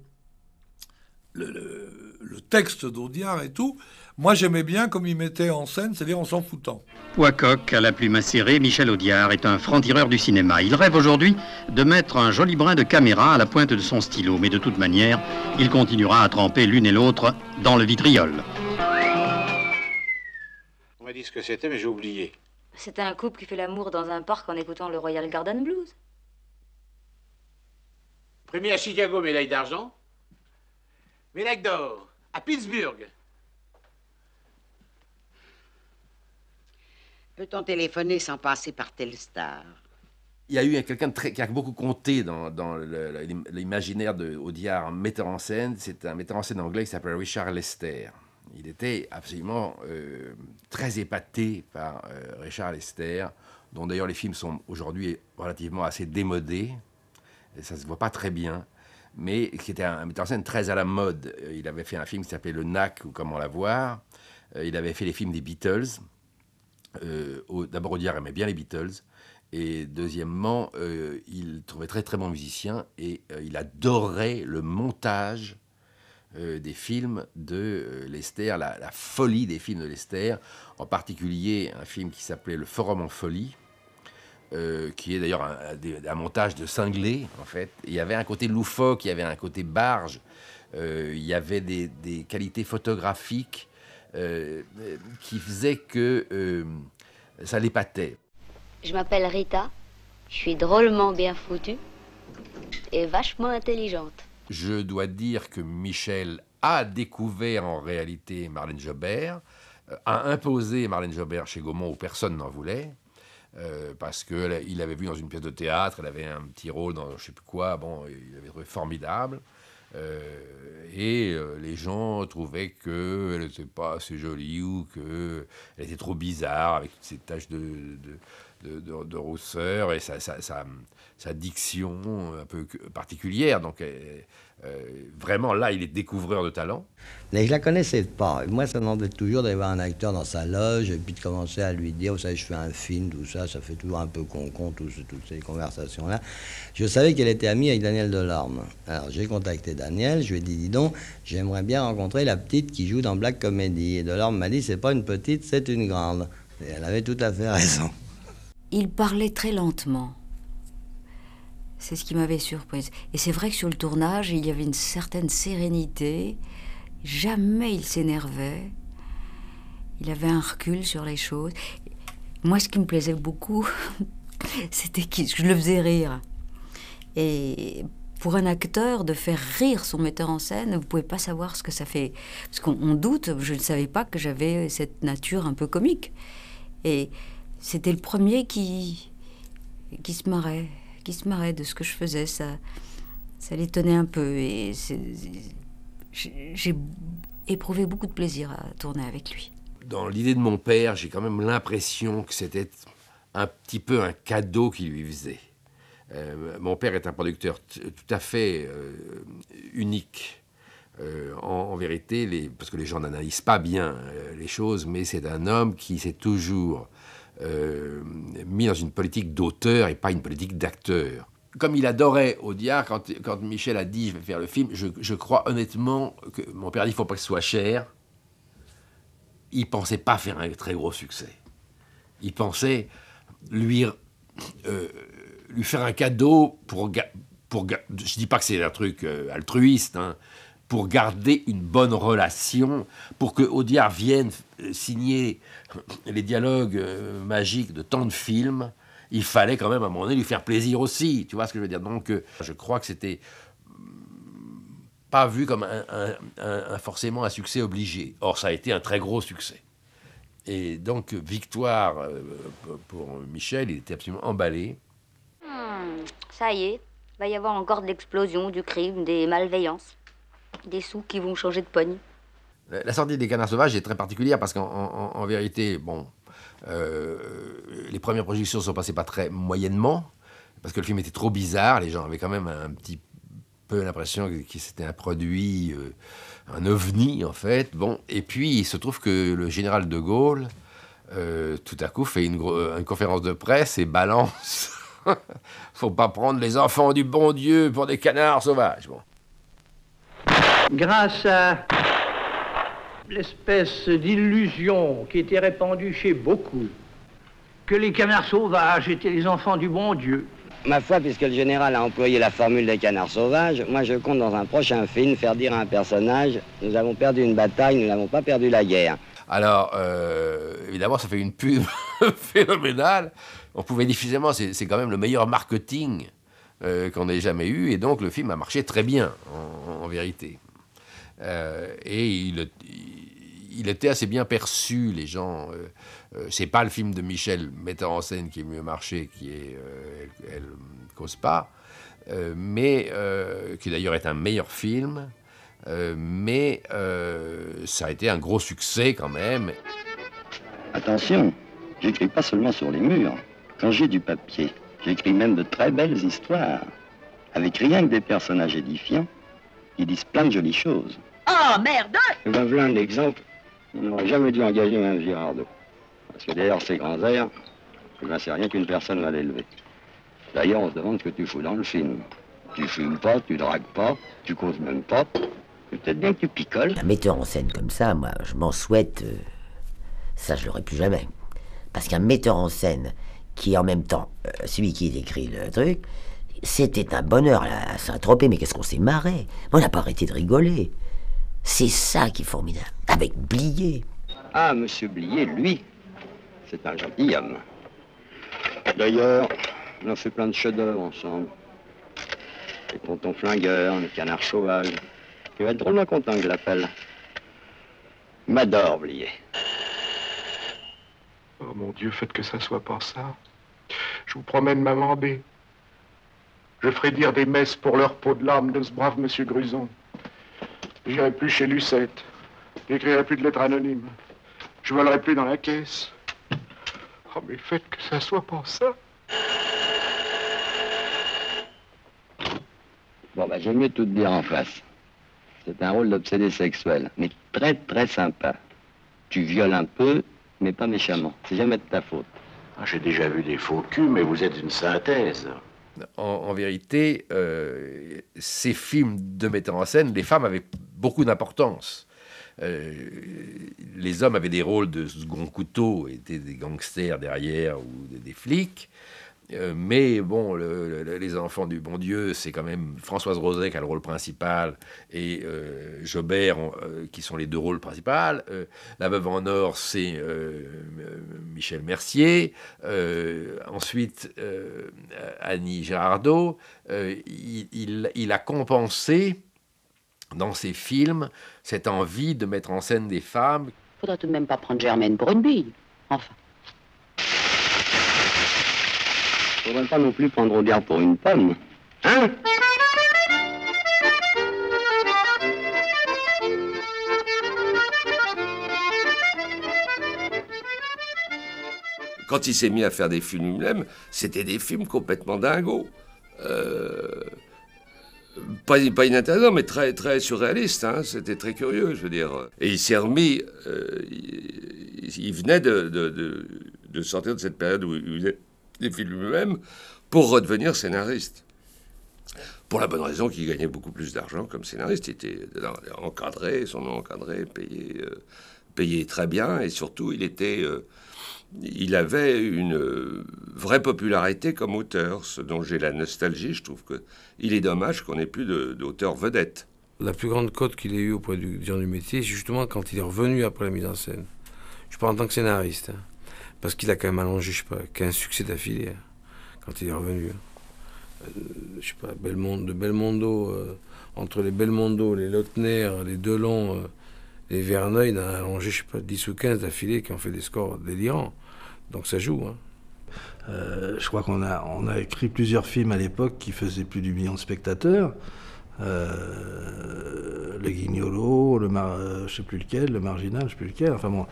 le texte d'Audiard et tout, moi j'aimais bien comme il mettait en scène, c'est-à-dire en s'en foutant. Poicoc, à la plume acérée, Michel Audiard est un franc-tireur du cinéma. Il rêve aujourd'hui de mettre un joli brin de caméra à la pointe de son stylo, mais de toute manière, il continuera à tremper l'une et l'autre dans le vitriol. On m'a dit ce que c'était, mais j'ai oublié. C'était un couple qui fait l'amour dans un parc en écoutant le Royal Garden Blues. Premier à Chicago, médaille d'argent. Médaille d'or à Pittsburgh. Peut-on téléphoner sans passer par Telstar? Il y a eu quelqu'un qui a beaucoup compté dans l'imaginaire d'Audiard, un metteur en scène. C'est un metteur en scène anglais qui s'appelle Richard Lester. Il était absolument très épaté par Richard Lester, dont d'ailleurs les films sont aujourd'hui relativement assez démodés, et ça ne se voit pas très bien, mais qui était un metteur en scène très à la mode. Il avait fait un film qui s'appelait Le Knack, ou Comment l'avoir. Il avait fait les films des Beatles. D'abord, Audiard aimait bien les Beatles. Et deuxièmement, il trouvait très très bon musicien et il adorait le montage des films de Lester, la folie des films de Lester, en particulier un film qui s'appelait Le Forum en folie, qui est d'ailleurs un montage de cinglé, en fait. Il y avait un côté loufoque, il y avait un côté barge, il y avait des qualités photographiques qui faisaient que ça l'épatait. Je m'appelle Rita, je suis drôlement bien foutue et vachement intelligente. Je dois dire que Michel a découvert en réalité Marlène Jobert, a imposé Marlène Jobert chez Gaumont où personne n'en voulait, parce qu'il l'avait vu dans une pièce de théâtre, elle avait un petit rôle dans je ne sais plus quoi, bon, il avait trouvé formidable. Et les gens trouvaient qu'elle n'était pas assez jolie ou qu'elle était trop bizarre avec toutes ces taches de rousseur et sa diction un peu particulière. Donc vraiment là, il est découvreur de talent. Mais je la connaissais pas. Moi, ça demandait toujours d'aller voir un acteur dans sa loge et puis de commencer à lui dire, vous savez, je fais un film, tout ça, ça fait toujours un peu con-con, toutes ces conversations-là. Je savais qu'elle était amie avec Daniel Delorme. Alors j'ai contacté Daniel, je lui ai dit, dis donc, j'aimerais bien rencontrer la petite qui joue dans Black Comedy. Et Delorme m'a dit, c'est pas une petite, c'est une grande. Et elle avait tout à fait raison. Il parlait très lentement. C'est ce qui m'avait surprise. Et c'est vrai que sur le tournage, il y avait une certaine sérénité. Jamais il s'énervait. Il avait un recul sur les choses. Moi, ce qui me plaisait beaucoup, c'était que je le faisais rire. Et pour un acteur, de faire rire son metteur en scène, vous ne pouvez pas savoir ce que ça fait. Parce qu'on doute, je ne savais pas que j'avais cette nature un peu comique. Et c'était le premier qui se marrait de ce que je faisais. Ça l'étonnait un peu. Et j'ai éprouvé beaucoup de plaisir à tourner avec lui. Dans l'idée de mon père, j'ai quand même l'impression que c'était un petit peu un cadeau qu'il lui faisait. Mon père est un producteur tout à fait unique. En vérité, parce que les gens n'analysent pas bien les choses, mais c'est un homme qui s'est toujours mis dans une politique d'auteur et pas une politique d'acteur. Comme il adorait Audiard, quand Michel a dit « je vais faire le film », je crois honnêtement que mon père a dit « il ne faut pas que ce soit cher ». Il ne pensait pas faire un très gros succès. Il pensait lui faire un cadeau pour je ne dis pas que c'est un truc altruiste, hein, pour garder une bonne relation, pour que Audiard vienne signer les dialogues magiques de tant de films, il fallait quand même à un moment donné lui faire plaisir aussi, tu vois ce que je veux dire. Donc je crois que c'était pas vu comme forcément un succès obligé. Or ça a été un très gros succès. Et donc victoire pour Michel, il était absolument emballé. Ça y est, il va y avoir encore de l'explosion, du crime, des malveillances. Des sous qui vont changer de poigne. La sortie des Canards Sauvages est très particulière parce qu'en vérité, bon, les premières projections sont passées pas très moyennement parce que le film était trop bizarre. Les gens avaient quand même un petit peu l'impression que c'était un produit, un ovni en fait. Bon, et puis il se trouve que le général de Gaulle, tout à coup, fait une conférence de presse et balance. Faut pas prendre les enfants du bon Dieu pour des canards sauvages. Bon. Grâce à l'espèce d'illusion qui était répandue chez beaucoup, que les canards sauvages étaient les enfants du bon Dieu. Ma foi, puisque le général a employé la formule des canards sauvages, moi je compte dans un prochain film faire dire à un personnage « Nous avons perdu une bataille, nous n'avons pas perdu la guerre ». Alors, évidemment, ça fait une pub phénoménale. On pouvait difficilement, c'est quand même le meilleur marketing qu'on ait jamais eu, et donc le film a marché très bien, en vérité. Et il était assez bien perçu, les gens. C'est pas le film de Michel, metteur en scène, qui est mieux marché, qui est Elle cause pas, mais qui d'ailleurs est un meilleur film, mais ça a été un gros succès quand même. Attention, j'écris pas seulement sur les murs, Quand j'ai du papier, j'écris même de très belles histoires, avec rien que des personnages édifiants, qui disent plein de jolies choses. Oh, merde! Et ben voilà un exemple. On n'aurait jamais dû engager un Girardot. Parce que derrière ces grands airs, eh ben, c'est rien qu'une personne va l'élever. D'ailleurs, on se demande ce que tu fous dans le film. Tu fumes pas, tu dragues pas, tu causes même pas. Peut-être bien que tu picoles. Un metteur en scène comme ça, moi, je m'en souhaite. Ça, je l'aurai plus jamais. Parce qu'un metteur en scène qui est en même temps celui qui écrit le truc, c'était un bonheur là, à Saint-Tropez. Mais qu'est-ce qu'on s'est marré. On n'a pas arrêté de rigoler. C'est ça qui est formidable. Avec Blier. Ah, monsieur Blier, lui, c'est un gentilhomme. D'ailleurs, on a fait plein de chefs-d'œuvre ensemble. Les tontons flingueurs, les canards sauvages. Il va être drôlement content que je l'appelle. Il m'adore, Blier. Oh mon Dieu, faites que ça soit pas ça. Je vous promets de m'amender. Je ferai dire des messes pour leur peau de l'âme de ce brave monsieur Gruson. J'irai plus chez Lucette. J'écrirai plus de lettres anonymes. Je volerai plus dans la caisse. Oh, mais faites que ça soit pas ça. Bon, bah, j'aime mieux tout te dire en face. C'est un rôle d'obsédé sexuel, mais très, très sympa. Tu violes un peu, mais pas méchamment. C'est jamais de ta faute. Ah, j'ai déjà vu des faux culs, mais vous êtes une synthèse. En vérité, ces films de metteurs en scène, les femmes avaient beaucoup d'importance. Les hommes avaient des rôles de second couteau, étaient des gangsters derrière ou des flics. Mais bon, les enfants du bon Dieu, c'est quand même Françoise Roset qui a le rôle principal et Jobert qui sont les deux rôles principaux. La Veuve en or, c'est Michel Mercier. Ensuite, Annie Girardot. Il a compensé dans ses films cette envie de mettre en scène des femmes. Faudra tout de même pas prendre Germaine pour une bille. Enfin. Faudrait pas non plus prendre Audiard pour une pomme. Hein? Quand il s'est mis à faire des films lui-même, c'était des films complètement dingos. Pas inintéressants, mais très, très surréalistes. Hein. C'était très curieux, je veux dire. Et il s'est remis... il venait de sortir de cette période où il faisait des films lui-même pour redevenir scénariste. Pour la bonne raison qu'il gagnait beaucoup plus d'argent comme scénariste. Il était encadré, son nom encadré, payé très bien. Et surtout, il avait une vraie popularité comme auteur, ce dont j'ai la nostalgie. Je trouve qu'il est dommage qu'on n'ait plus d'auteur vedette. La plus grande cote qu'il ait eue auprès du gens du métier, c'est justement quand il est revenu après la mise en scène. Je parle en tant que scénariste, hein, parce qu'il a quand même allongé, je sais pas, 15 succès d'affilée, hein, quand il est revenu. Je sais pas, Belmondo, entre les Belmondo, les Lautner, les Delon, les Verneuil, il a allongé, je sais pas, 10 ou 15 d'affilée qui ont fait des scores délirants. Donc ça joue, hein. Je crois qu'on a écrit plusieurs films à l'époque qui faisaient plus du million de spectateurs. Le Guignolo, je sais plus lequel, le Marginal, je sais plus lequel. Enfin bon.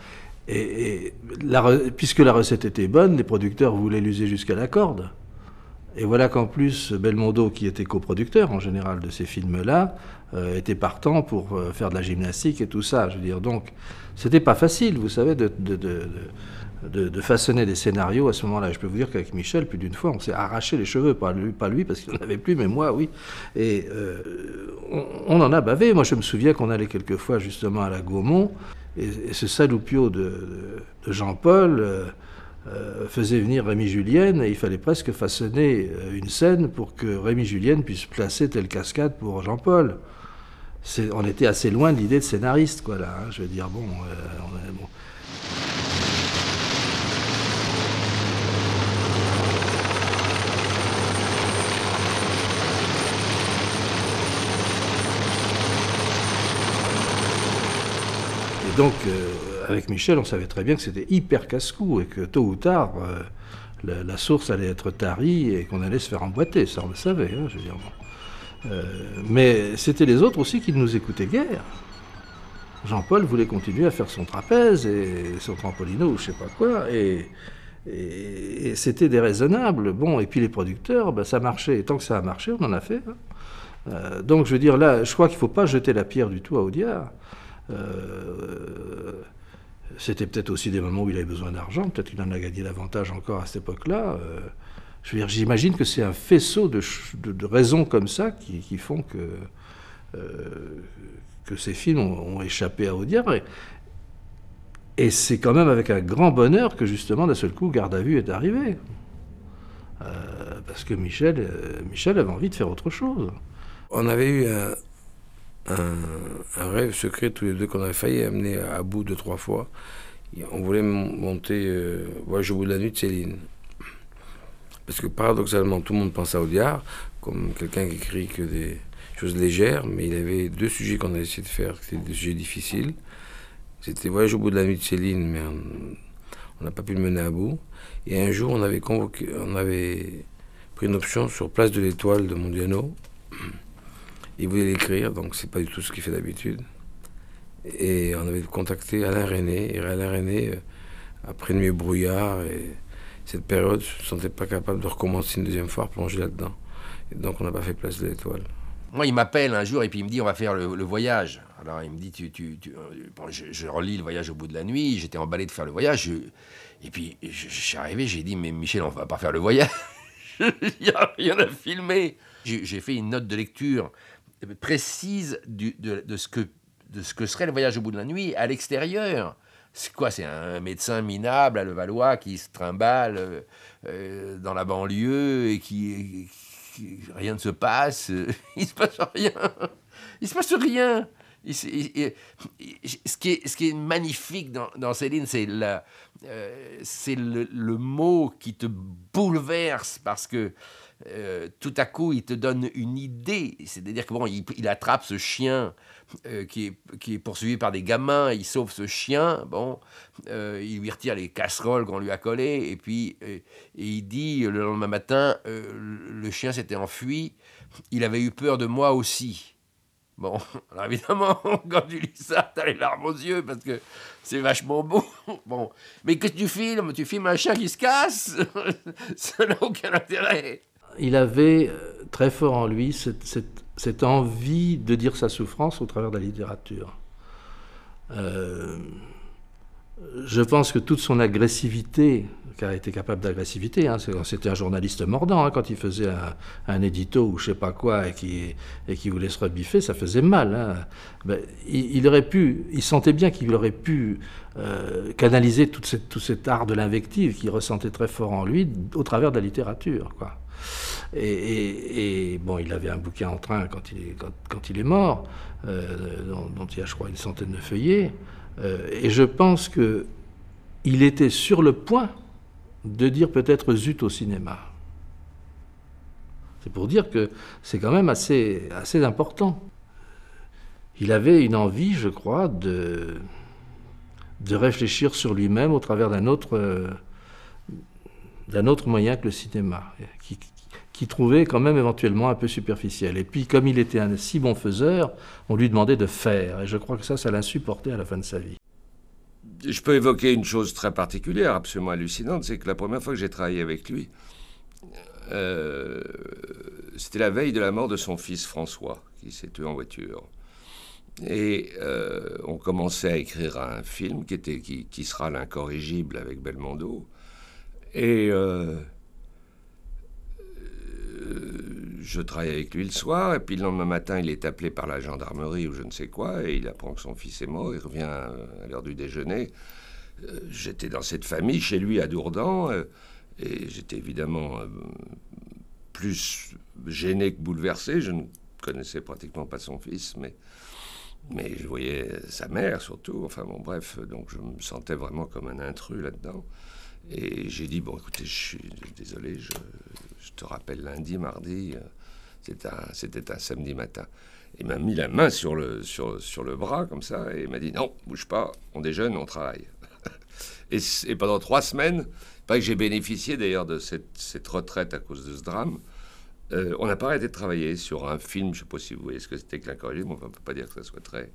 Puisque la recette était bonne, les producteurs voulaient l'user jusqu'à la corde. Et voilà qu'en plus, Belmondo, qui était coproducteur en général de ces films-là, était partant pour faire de la gymnastique et tout ça. Je veux dire, donc, c'était pas facile, vous savez, de façonner des scénarios à ce moment-là. Je peux vous dire qu'avec Michel, plus d'une fois, on s'est arraché les cheveux, pas lui parce qu'il n'en avait plus, mais moi, oui. Et on en a bavé. Moi, je me souviens qu'on allait quelquefois justement à la Gaumont, et ce saloupio de Jean-Paul faisait venir Rémi Julienne, et il fallait presque façonner une scène pour que Rémi Julienne puisse placer telle cascade pour Jean-Paul. On était assez loin de l'idée de scénariste, quoi, là. Hein. Je veux dire, bon... Et donc, avec Michel, on savait très bien que c'était hyper casse-cou et que tôt ou tard, la source allait être tarie et qu'on allait se faire emboîter. Ça, on le savait, hein, je veux dire. Bon. Mais c'était les autres aussi qui ne nous écoutaient guère. Jean-Paul voulait continuer à faire son trapèze et son trampolino ou je sais pas quoi. Et Et c'était déraisonnable. Bon, et puis les producteurs, ben, ça marchait. Et tant que ça a marché, on en a fait. Hein. Donc je veux dire, là, je crois qu'il ne faut pas jeter la pierre du tout à Audiard. C'était peut-être aussi des moments où il avait besoin d'argent. Peut-être qu'il en a gagné davantage encore à cette époque-là. Je veux dire, j'imagine que c'est un faisceau de raisons comme ça qui font que ces films ont échappé à Audiard. Et c'est quand même avec un grand bonheur que justement, d'un seul coup, Garde à vue est arrivé. Parce que Michel avait envie de faire autre chose. On avait eu un rêve secret tous les deux qu'on avait failli amener à bout 2-3 fois. On voulait monter Voyage au bout de la nuit de Céline. Parce que paradoxalement, tout le monde pense à Audiard comme quelqu'un qui écrit que des choses légères, mais il avait 2 sujets qu'on a essayé de faire, c'était des sujets difficiles. C'était Voyage au bout de la nuit de Céline, mais on n'a pas pu le mener à bout. Et un jour, on avait pris une option sur Place de l'Étoile de Mondiano. Il voulait l'écrire, donc c'est pas du tout ce qu'il fait d'habitude. Et on avait contacté Alain Resnais. Et Alain Resnais, après Nuit et brouillard, et cette période, je ne me sentais pas capable de recommencer une deuxième fois, plonger là-dedans. Et donc on n'a pas fait Place de l'Étoile. Moi, il m'appelle un jour et puis il me dit on va faire le voyage. Alors il me dit bon, je relis le Voyage au bout de la nuit. J'étais emballé de faire le voyage. Et puis je suis arrivé, j'ai dit mais Michel, on va pas faire le voyage. Il n'y a rien à filmer. J'ai fait une note de lecture précise de ce que serait le Voyage au bout de la nuit à l'extérieur. C'est quoi? C'est un médecin minable à Levallois qui se trimballe dans la banlieue et qui rien ne se passe. Il se passe rien. Il se passe rien. Ce qui est magnifique dans Céline, c'est le mot qui te bouleverse parce que tout à coup, il te donne une idée. C'est-à-dire que bon, il attrape ce chien qui est poursuivi par des gamins, il sauve ce chien, bon, il lui retire les casseroles qu'on lui a collées, et puis et il dit le lendemain matin, le chien s'était enfui, il avait eu peur de moi aussi. Bon, alors évidemment, quand tu lis ça, t'as les larmes aux yeux, parce que c'est vachement beau. Bon, mais que tu filmes un chien qui se casse, ça n'a aucun intérêt. Il avait très fort en lui cette envie de dire sa souffrance au travers de la littérature. Je pense que toute son agressivité, car il était capable d'agressivité, hein, c'était un journaliste mordant, hein, quand il faisait un édito ou je sais pas quoi et qui voulait se rebiffer, ça faisait mal. Hein. Ben, il sentait bien qu'il aurait pu canaliser tout cet art de l'invective qu'il ressentait très fort en lui au travers de la littérature, quoi. Et bon, il avait un bouquin en train quand il est mort, dont il y a, je crois, une centaine de feuillets. Et je pense qu'il était sur le point de dire peut-être zut au cinéma. C'est pour dire que c'est quand même assez important. Il avait une envie, je crois, de réfléchir sur lui-même au travers d'un autre moyen que le cinéma, qui trouvait quand même éventuellement un peu superficiel. Et puis, comme il était un si bon faiseur, on lui demandait de faire. Et je crois que ça l'insupportait à la fin de sa vie. Je peux évoquer une chose très particulière, absolument hallucinante, c'est que la première fois que j'ai travaillé avec lui, c'était la veille de la mort de son fils François, qui s'est tué en voiture. Et on commençait à écrire un film qui sera L'Incorrigible avec Belmondo. Et je travaille avec lui le soir, et puis le lendemain matin, il est appelé par la gendarmerie ou je ne sais quoi, et il apprend que son fils est mort, il revient à l'heure du déjeuner. J'étais dans cette famille, chez lui à Dourdan, et j'étais évidemment plus gêné que bouleversé. Je ne connaissais pratiquement pas son fils, mais je voyais sa mère surtout, enfin bon bref, donc je me sentais vraiment comme un intrus là-dedans. Et j'ai dit, bon, écoutez, je suis désolé, je te rappelle lundi, mardi, c'était un samedi matin. Il m'a mis la main sur le bras, comme ça, et il m'a dit, non, bouge pas, on déjeune, on travaille. Et pendant 3 semaines, pas que j'ai bénéficié d'ailleurs de cette retraite à cause de ce drame, on n'a pas arrêté de travailler sur un film, je ne sais pas si vous voyez ce que c'était que L'Incorrigible, mais on ne peut pas dire que ça soit très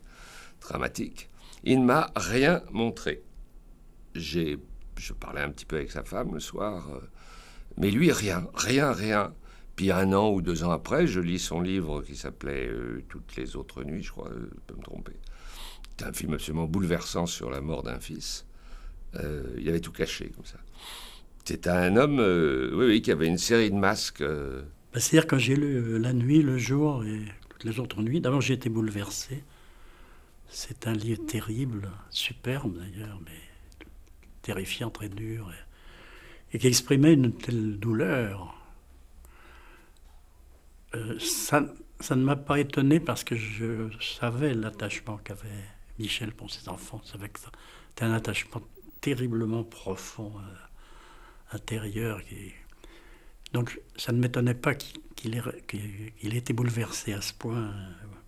dramatique. Il ne m'a rien montré. J'ai je parlais un petit peu avec sa femme le soir. Mais lui, rien. Puis 1 an ou 2 ans après, je lis son livre qui s'appelait Toutes les autres nuits, je crois, je peux me tromper. C'était un film absolument bouleversant sur la mort d'un fils. Il avait tout caché comme ça. C'était un homme qui avait une série de masques. C'est-à-dire quand j'ai lu La nuit, le jour et toutes les autres nuits, d'abord j'ai été bouleversé. C'est un livre terrible, superbe d'ailleurs, mais terrifiant, très dur, et qui exprimait une telle douleur. Ça ne m'a pas étonné parce que je savais l'attachement qu'avait Michel pour ses enfants. Je savais que c'était un attachement terriblement profond, intérieur. Donc ça ne m'étonnait pas qu'il ait été bouleversé à ce point,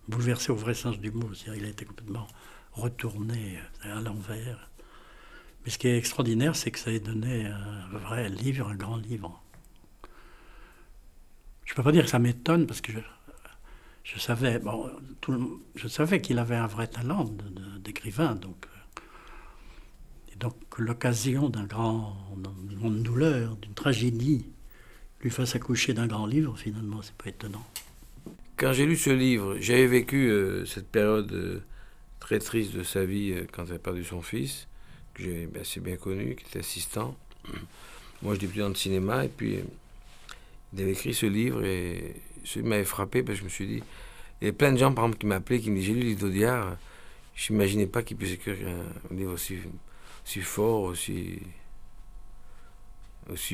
bouleversé au vrai sens du mot. C'est-à-dire qu'il a été complètement retourné à l'envers. Mais ce qui est extraordinaire, c'est que ça ait donné un vrai livre, un grand livre. Je ne peux pas dire que ça m'étonne, parce que je savais qu'il avait un vrai talent d'écrivain. Donc l'occasion d'une grande douleur, d'une tragédie, lui fasse accoucher d'un grand livre, finalement, c'est pas étonnant. Quand j'ai lu ce livre, j'avais vécu cette période très triste de sa vie quand il a perdu son fils, que j'ai assez bien connu, qui était assistant. Moi, j'étais étudiant de cinéma, et puis il avait écrit ce livre, et ce livre m'avait frappé, parce que je me suis dit, il y a plein de gens, par exemple, qui m'appelaient, qui me disaient, j'ai lu l'île d'Audiard, je n'imaginais pas qu'il puisse écrire un livre aussi fort, aussi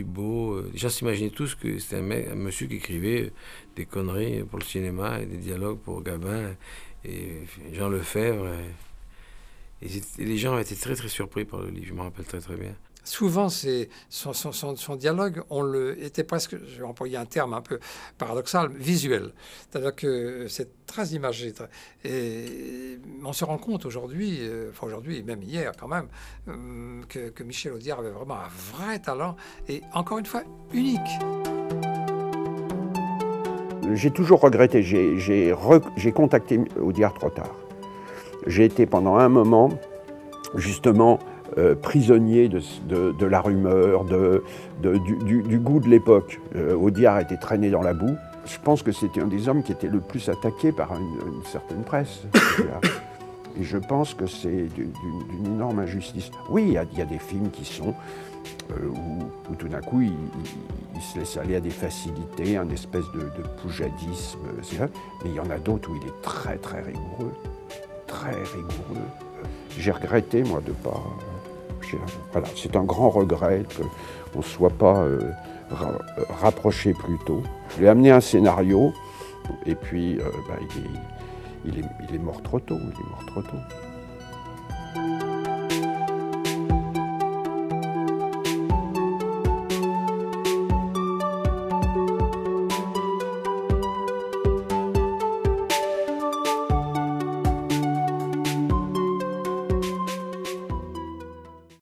beau. Les gens s'imaginaient tous que c'était un monsieur qui écrivait des conneries pour le cinéma et des dialogues pour Gabin et Jean Lefebvre. Et les gens étaient très très surpris par le livre, je me rappelle très très bien. Souvent, son dialogue, était presque, je vais employer un terme un peu paradoxal, visuel. C'est-à-dire que c'est très imagé. Et on se rend compte aujourd'hui, même hier quand même, que Michel Audiard avait vraiment un vrai talent et, encore une fois, unique. J'ai toujours regretté, j'ai contacté Audiard trop tard. J'ai été pendant un moment, justement, prisonnier de la rumeur, du goût de l'époque. Audiard était traîné dans la boue. Je pense que c'était un des hommes qui était le plus attaqué par une certaine presse. Et je pense que c'est d'une énorme injustice. Oui, il y a des films qui sont où tout d'un coup, il se laisse aller à des facilités, un espèce de poujadisme. Mais il y en a d'autres où il est très, très rigoureux. Très rigoureux. J'ai regretté, moi, de ne pas... Voilà, c'est un grand regret qu'on ne soit pas rapproché plus tôt. Je lui ai amené un scénario, et puis il est mort trop tôt. Il est mort trop tôt.